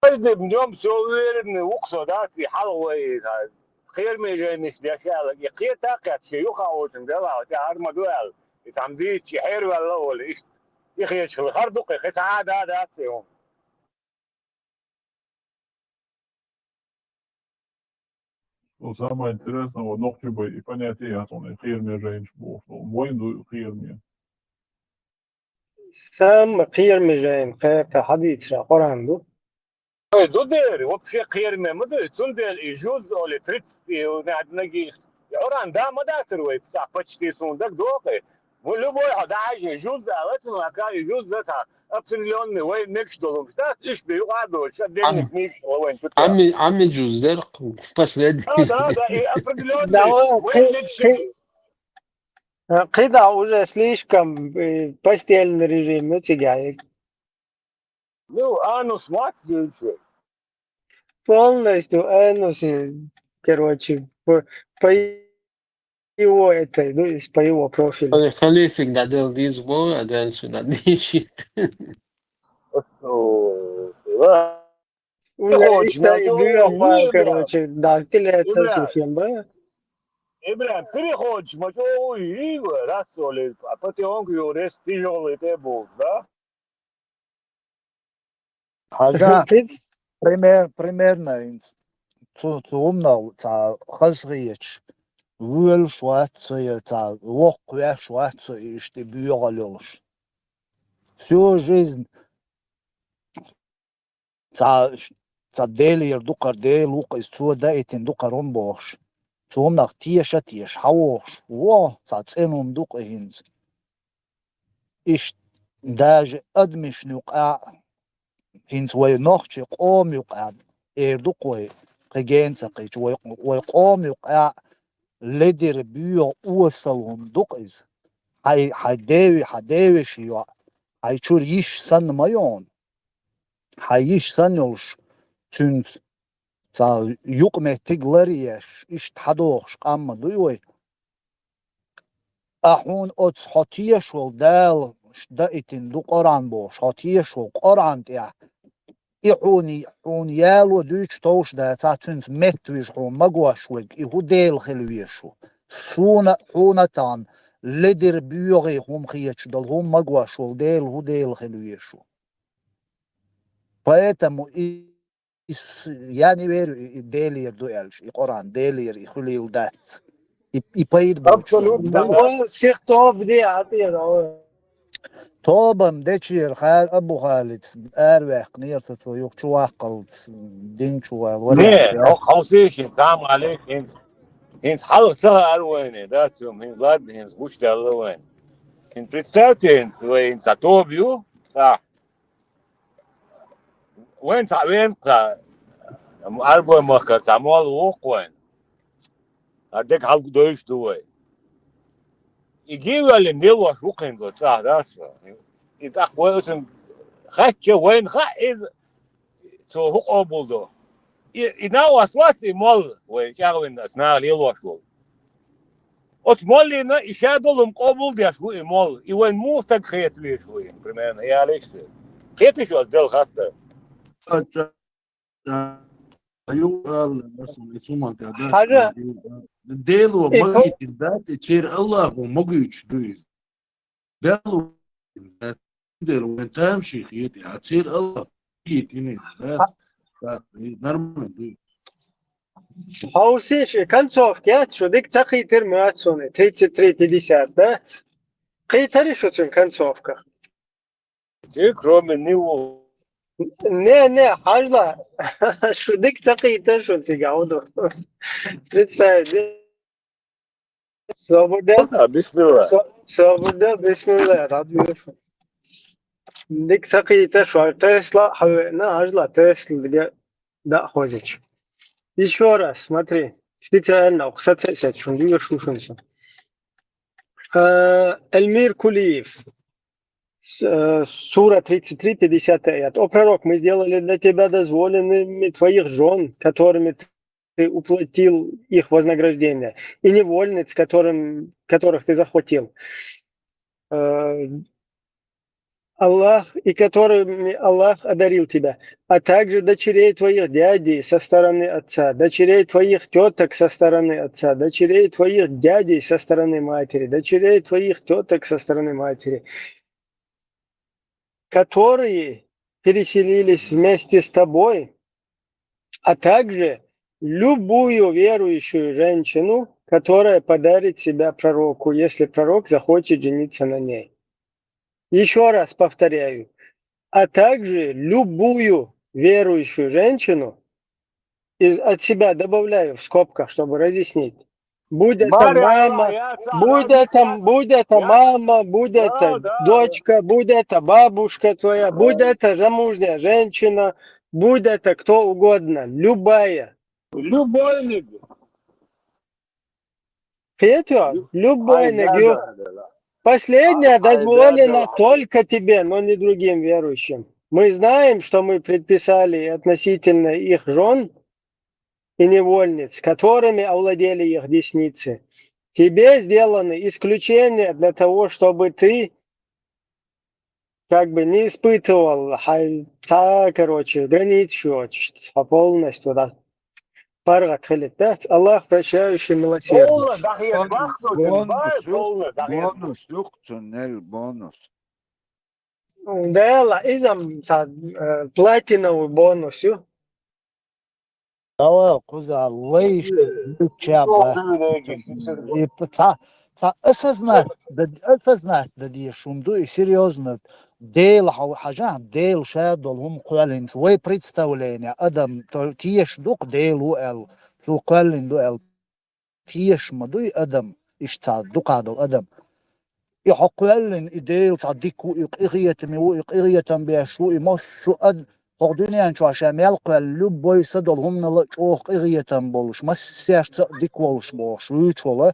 طيب اليوم سوير من وقصه ده في حلوه خير ما جاي مش ده شغله يقير تاكت شيوخ عاوزن ده لا ما دوال يتعمدي شحير ولا ولا ايش يخي شغل خردق يخي سعاده هذا فيهم Но самое интересное, вот ногтюба и понятие, он хирме женщин, войну хирме. Sam khir mejayim ka hadith ra Quran bu. دو دير وبشي خير ما مدري تندل يجوز ولا تريد نجي عران ده ما ده تروي بتاع فتشتي صندوق دوقي ولو بوي هذا حاجه يجوز ده ما كان يجوز ده ابسلون وين نكش دولم بتاع ايش بيقعدوا شدني نيك وين بتاع Ami cüzler pasledi. هذا ابسلون Dawa وين نكش qida уже слишком постельный режим, ну тягает. Ну анус мат Полностью анусы, короче, по его этой, ну, по его профилю. Халифик da del dizbo, delši da dišit. Уже истаивал, короче, да, телец совсем, да? Ibrahim, переходишь, мочу и раз соли, а потом говоришь, тяжелый ты был, да? حاجة примерно цумнал ца хазрич вуэл шватсия ца воккуя шватсия и что бьёгалёлш. Всю жизнь ца делир дукар дел лука цу даитин дукарон бош. Цумнах тиеша тиеш хавош. Во ца ценум дука хинз. Иш даже адмиш нюка هينز وي نوخشي قوم يقع إردوكوي قيجينسا قيج وي قوم يقع لدير بيو أوصلهم دوكيز حديوي شيوا شور يش سن مايون يش سن يولش تنز تا يقمي تقلريش إش تحدوخش قام دويوي أحون أتس حتيش والدال دائتين دو قران بوش حتيش والقران تيا إحوني يالو دوش توش دا تاتنز متويش حون مقواش ويق إهو ديل خلويشو سونا حونتان لدر بيوغي هم خيش دل هم مقواش والديل هو ديل خلويشو поэтому я не верю делир дуэльш и Коран делир и хулил дать и поид боч всех кто بدي أعطيه طابم دچير خال ابو خالد ارواح نيرت تو يوك شو عقل دين شو Nee, ook als ik in samen alleen in half zal arwen dat zo min lad in boestellen wen. In представьте in Satovio, sa. Wen sa wen sa arwen maker sa mal ook wen. Adek half Deutsch doen. Ik geef wel een deel wat ook in dat dat zo. Ik dacht wel een gatje wen ga is zo hoog opbouwd. Nou was wat in mol, we zeggen dat na heel wat wel. Het mol in is ja dolum opbouwd ja zo in mol. Ik ben moe te krijgen weer zo in primair. Ja, lees. Het is wel deel gehad. Ayuu مثلا يسمى حاجة ديلو ماجي تدات تشير الله وماجي تشدويز ديلو ديل وين تمشي خيتي هتصير الله خيتي нормально. Хаусиш, концовки, что дик цахи терминацию 33-50, да? Китари что в концовках? И кроме него. Не, хажла, что дик цахи тер что тебя уду. Представь, свобода, свобода, бисмилlah, радуешь. Дик цахи тер что Тесла, на хажла Тесла, где да ходишь. Еще раз, смотри, специально, кстати, что видишь, слушайся. Эльмир Кулиев, сура 33-50 аят. О пророк, мы сделали для тебя дозволенными твоих жен, которыми ты уплатил их вознаграждение, и невольниц, которых ты захватил. Аллах, и которыми Аллах одарил тебя, а также дочерей твоих дядей со стороны отца, дочерей твоих теток со стороны отца, дочерей твоих дядей со стороны матери, дочерей твоих теток со стороны матери, которые переселились вместе с тобой, а также любую верующую женщину, которая подарит себя пророку, если пророк захочет жениться на ней. Еще раз повторяю, а также любую верующую женщину, от себя добавляю в скобках, чтобы разъяснить. Будь это мама, будь это мама, будь это дочка, будь это бабушка твоя, будь это замужняя женщина, будь это кто угодно, любая. Любой. Петя, любой негю. Последнее дозволено только тебе, но не другим верующим. Мы знаем, что мы предписали относительно их жен и невольниц, которыми овладели их десницы. Тебе сделаны исключения для того, чтобы ты как бы не испытывал границу полностью. Да. Аллах прощающий, милосердный. بونus يقتل البونus. Да, изам платиновый бонус. Давай, куза, лейш, чабат. И осознать, да шумду и серьезно. Дейл, дейл шадол, куалин, свой представление, адам, тиеш дук дейлу эл, куалин дуэл, тиеш мадуй адам, ишца дукадол адам. يحقلن إديل صديقو إقريتم وإقريتم بيشو يمسو أد قردونيان شو عشان يلقى اللب يصدلهم نلقوه إقريتم بولش ما سياش صديق ولش بولش ويتولا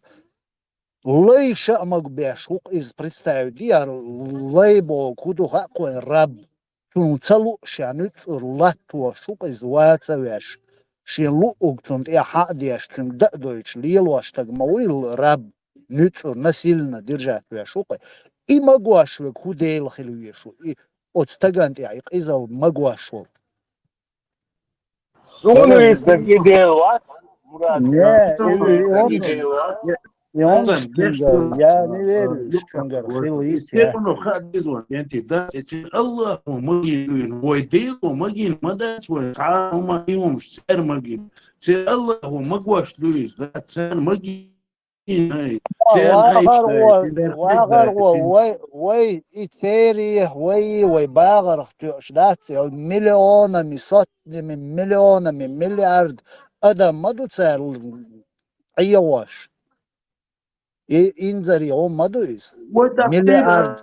ليش أمك بيشو إز представь ديار ليبو كودو حقو الرب شنو تلو شانوت رلاتو شوق إز واتسويش شيلو أقتنت إيا حق ديش تن دقدويش ليلوش تقمويل رب نتر насильно держать вешука и могуашве кудейл хилуешу и от стагант я изал могуашу. Сунуис так идеалат. И он штунгар, я не верю, штунгар, хилуис я. الله مجين ويديل ومجين مدى وسعى وما يوم سعر مجين سعر الله ومجوش لويس لا سعر مجين واغر وي إتيري وي باغر اختيوشدات مليون من مليون من مليارد أدم مدو تسال عيواش إنزر يوم مدو إيس مليارد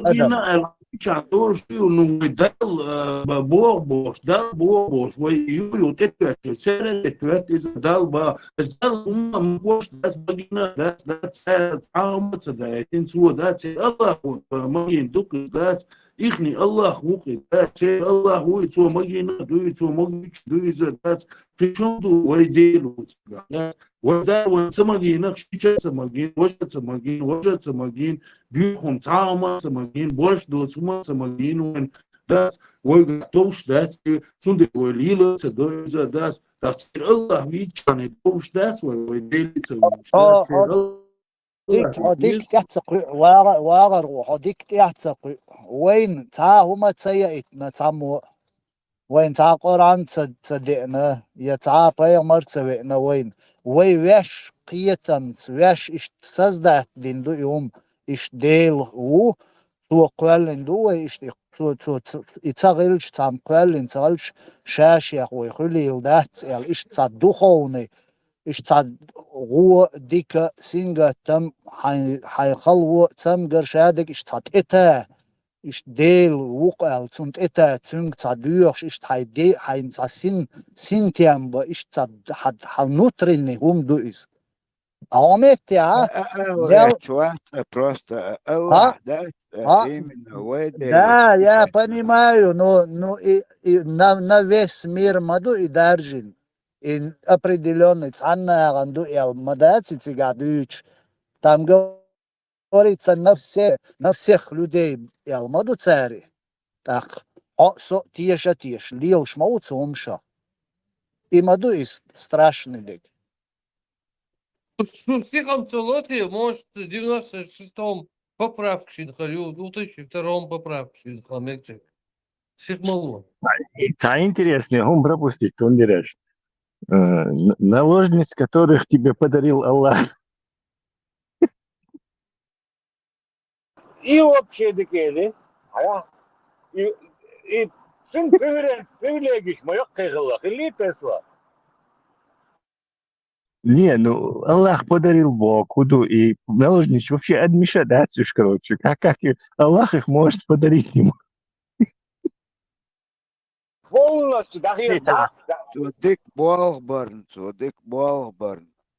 أدم Чатор, что ну дал бобош, вою тетю, серет из дал сдал бош, дас багина, дас амац, да, инсу, дас Аллах, магин дук, дас ихни Аллах мухи, дас Аллах уйцу магина, дуйцу магич, дуйза, дас причём войделу, ودا وسمجين نقشة سمجين وجه سمجين بيخم تعامة سمجين بوش دو سمجين وين داس وقتوش داس سند وليلة سدوزة داس الله بيجان توش داس ويديل سمجين هديك تعتق واغر هديك تعتق وين تا هما تسيئتنا تامو وين تا قرآن تصدقنا يا تا بيغمر تسوئنا وين ويش قيتم ويش إش تسزدت ديندو يوم إش ديل و تو قوالن دو إش تو إتغلش تام قوالن تغلش شاشي أخوي خلي يلدات إش تصدقوني إش تصدقو ديك سينغا تم حيخلو تم قرشادك إش تصدقتا إش ديل وقال تنت إتا تنك تصدقوش إش تحيدي حين تصسين سينتيام با إش تصد حنوتريني هم دو إس عوامت يا Evo čuvate prosto Allah dać именно ovaj Да, я понимаю, но на весь мир маду и даржин. И определенный цанная ганду и алмадаци цигадуч. Там говорится на всех людей и алмаду цари. Так, тиша, лил шмауц умша. И маду и страшный дик. В всяком целоте, может, в 96-м поправки дхалю, в 2002-м поправки дхалекцик. Всех мало. Та интересный, он пропустить, он дерешь. Наложниц, которых тебе подарил Аллах. И вообще такие, и сын привилегиш, моё кайгылах, или тесла. Не, ну Аллах подарил Богу, и наложниц вообще адмиша дацюш, короче. Как Аллах их может подарить ему? Полностью, да, Цудик Болбарн.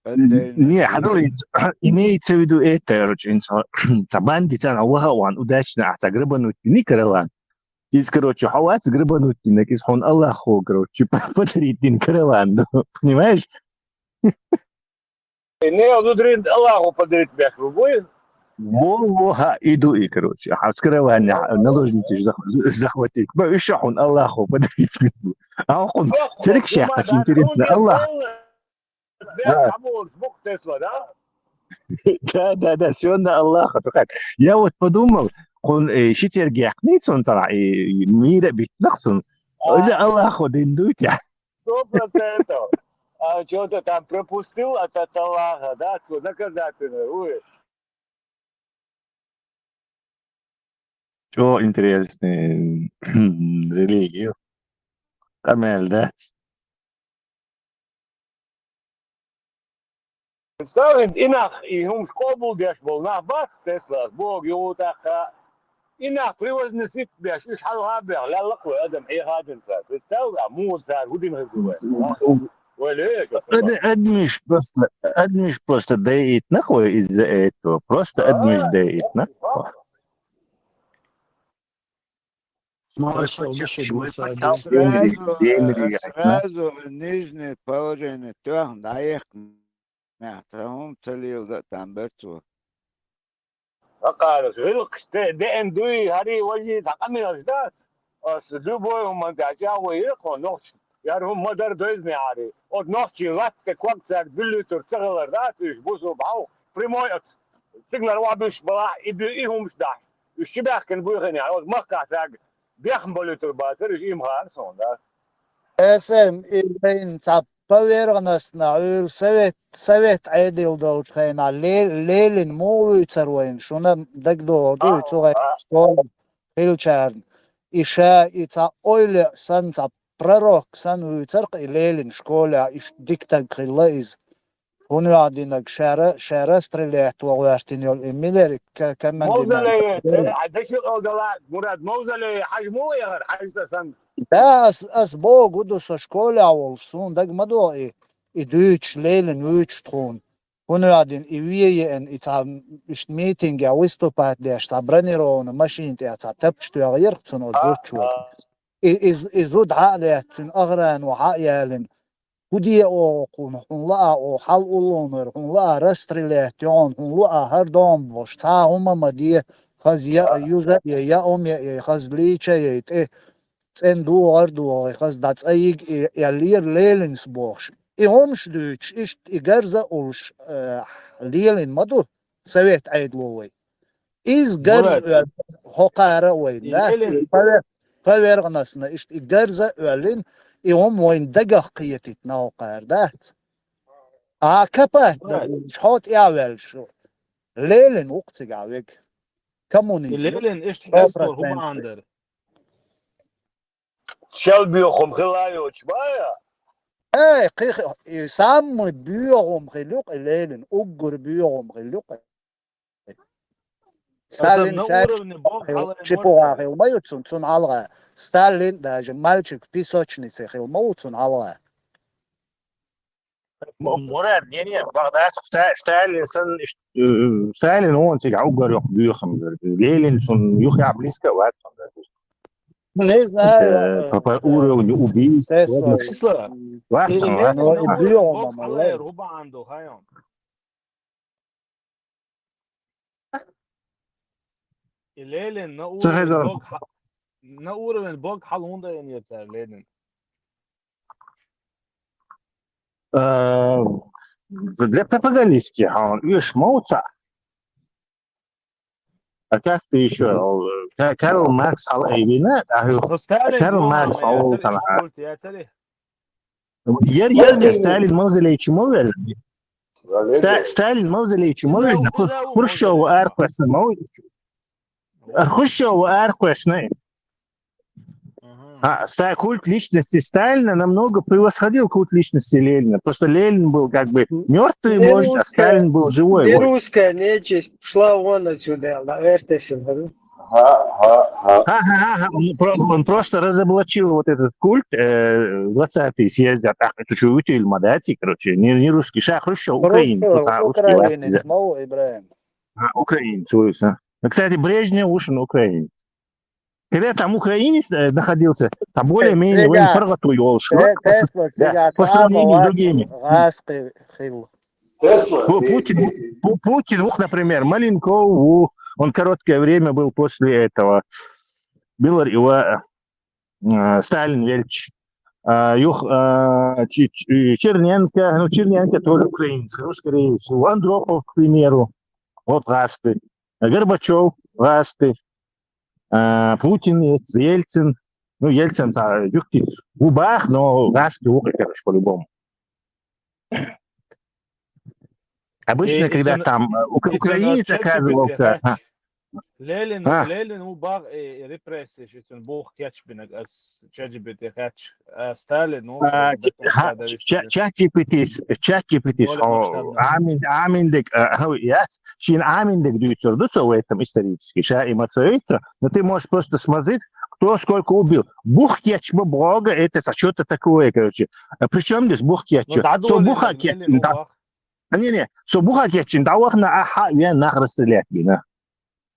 Не, حضرتك имеется в виду это, короче, табанди цан Аллаха ван удачно гребануть не караван. Из, короче, хават гребануть не кис хон Аллаху, короче, подарить не караван, понимаешь? Не, удрин Аллаху подарить бях, вы Во, иду и, короче, а скрывай, наложницы захватить. Еще он Аллаху подарить. А он, церк шахаш, интересно, Аллах. Да, все на Аллаха. Я вот подумал, он щитергях нейсон цара, мира битнахсон. За Аллаху диндует я. 100%. А что-то там пропустил от Аллаха, да, что наказательно. Что интересный религию. Камель, да? Представим, инах, и он школу дешь был, на бас, Тесла, Бог, Ютаха, инах, привозный свет беш, иш халха беш, لا لقوة أدم حي هذا إنسان، представь, مو إنسان، ودي من هالجوال. Адмиш просто дает нахуй из-за этого. Просто адмиш дает нахуй. Сразу нижнее положение трех наех هم تليل там берцу. فقالوا هلق دين دوي هاري وجه تقمن أجداد. أصدق بوي هم تاجا ويرقون نقش. يعني هم مدر دوزني عاري. أو نقشي غات كوك سر بلوتر تغلر ذات إيش بوسو بعو. بريمويت. سيجنال وابش بلا إيهم مش داش. الشبه كان بوي غني على مكة ساق. بيخم بلوتر باسر إيش إيم خارسون ده. اسم إبين تاب поверхностно совет عدل долчхайна лелин мову царвайн шуна дагдо ду цуга стол хилчарн иша ица ойле сан ца пророк сан уцарк лелин школа иш диктаг хилла из هونو عدينك شارع стреляет وغيرتين يول إميلر كمان موزلي عدش الأوضلاء مراد موزلي حجمو يغر حجز سن Да, Бог буду со школы аволсун, так мадо и дүйч лелен үч трон. Он один и веен и там митинги выступает, где собранированы машины, а тап что я ерцун от зучу. И зуд عقليتن أغران وعقيالن. ودي أو قون لا أو حل أولونر لا رستريلات يون لا هردوم بوش تا هما مدي خزيا يوزا يا أمي خزليشة يت ценду ардуа хаз дац аиг ялир лелинс бохш и хомш дүйч ишт игерза улш лелин маду Совет Айдловой. Из Гарза Хокара Уэйн, да, поверхностно, и Гарза Уэлин, и он Уэйн Дагах Киетит на Хокар, да. А капат, шхот Явел, шо. Лелин Уктигавик. Коммунизм. Лелин, إيش تحصل هم عندر. شلبيهم خلايو شبايا اي يسمى بيوغم خلوق ليلن اجر بيوغم خلوق ستالين شيبوغا خيل ما يتسون تسون علغا ستالين داج مالчик песочницы خيل ما يتسون علغا مراد يعني بغداد ستالين سن ستالين هو انت عوجر يخ بيوخم ليلن سن يخ عبليسكا وقت Не знаю. По уровню убийств. Лелин на уровень бог халунда янется Лелин. Для пропагандистки он видишь моуца. А как ты еще? Карл Маркс al-Eybina, Карл Маркс al Сталин мавзолей чумовел. Сталин мавзолей чумовел. Хрущев арквесна мавзолей. Хрущев арквесна. Культ личности Сталина намного превосходил культ личности Ленина. Просто Ленин был как бы мертвый вождь, а Сталин был живой вождь. Русская нечисть пошла вон отсюда, наверное, Он просто разоблачил вот этот культ 20-й съезд. Это что, тюрьма, да, короче, не русский шах, Хрущев, украинец. Украинец, мол, Ибраим. Украинец. Кстати, Брежнев ушел на украинец. Когда там украинец находился, там более-менее он подготовил по сравнению с другими. Путин, например, Маленков, он короткое время был после этого. Был его Сталин Вельч. Черненко, Черненко тоже украинец, скорее всего. Андропов, к примеру, вот Расты. Горбачев, Расты. Путин, Ельцин, Ельцин-то юктит в губах, но Расты короче, по-любому. Обычно, когда там украинец оказывался... Лелин убаг репрессии, что он бог кетч бинак, чатжипити кетч, Сталин, чатжипити, аминдек, шин аминдек дюйцердуца в этом исторически, ша эмоционально, но ты можешь просто смотреть, кто сколько убил. Бух кетч бога, это что-то такое, короче. Причем здесь бух кетч? Со буха кетч, да. Не, со буха кетч, да, на аха, я нахрастрелять, да.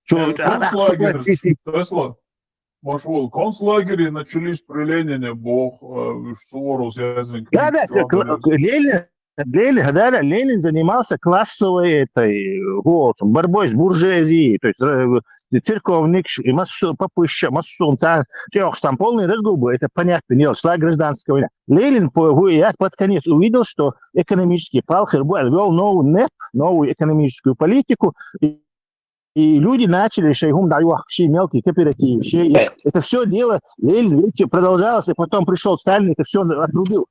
Концлагеры начались при Ленине, бог, Суворов, связан. Да, Ленин занимался классовой борьбой с буржуазией, то есть церковник, попыще, массом, там полный разгул был, это понятно, не шла гражданская война. Ленин под конец увидел, что экономический Палхер ввел новую экономическую политику, и люди начали шейгум даюах, мелкий кооператив. Это все дело Ленин продолжалось, и потом пришел Сталин, это все отрубил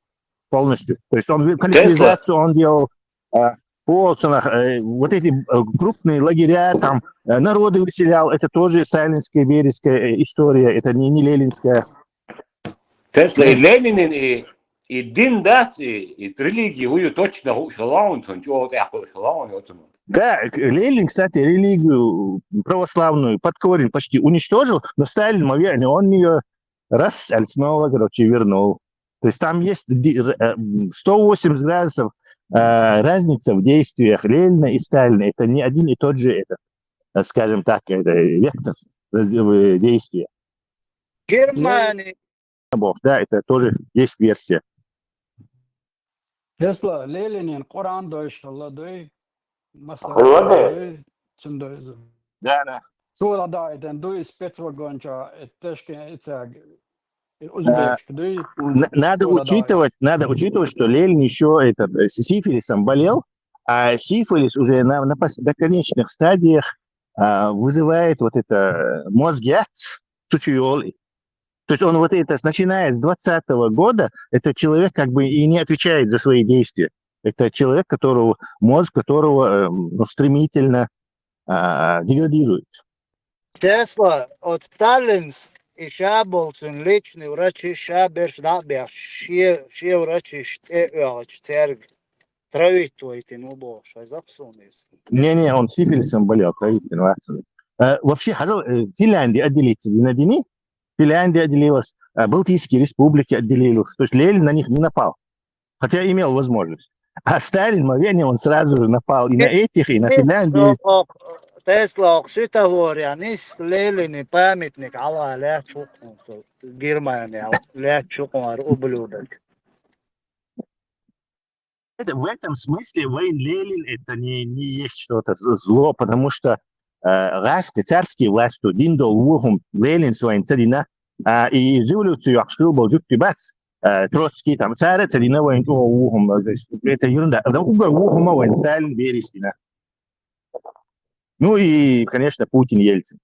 полностью. То есть он коллективизацию он делал вот эти крупные лагеря, там народы выселял, это тоже сталинская, берийская история, это не ленинская. Тесла и Ленин и дин, да, и религии, вы точно шалаун, Да, Ленин, кстати, религию православную под корень почти уничтожил, но Сталин, он ее снова, вернул. То есть там есть 180 градусов разница в действиях Ленина и Сталина. Это не один и тот же, скажем так, вектор действия. Германия. Да, это тоже есть версия. Tesla, Ленин, Коран, Deutschland, Да. Szóval da, den du спецвагонча, Надо учитывать, что Ленин еще сифилисом болел, А сифилис уже на конечных стадиях вызывает вот это мозгят, сучиоли. То есть он вот это, начиная с 2020 года, это человек как бы и не отвечает за свои действия. Это человек, мозг которого стремительно деградирует. Тесла от Сталинс и Шаболцин личный врач и Шаберш дабер все врачи штеуач церг травить твои нубо шайзапсонис. Не, он сифилисом болел, травительным вакциной. Вообще, Финляндия отделится Винодини, Финляндия отделилась, Балтийские республики отделились. То есть Ленин на них не напал, хотя имел возможность. А Сталин, мгновение, он сразу же напал и на этих, и на Финляндию. Тесла Окситаворианис Ленин памятник Алла Лячукун, Германия Лячукун ублюдок. В этом смысле Вейн Ленин это не есть что-то зло, потому что царские власти диндол вухум Ленин своим царина и революцию акшил был жуктибац Троцкий там царь царина войн вухум это ерунда. Угар вухума войн Сталин берестина. Ну и, конечно, Путин, Ельцин.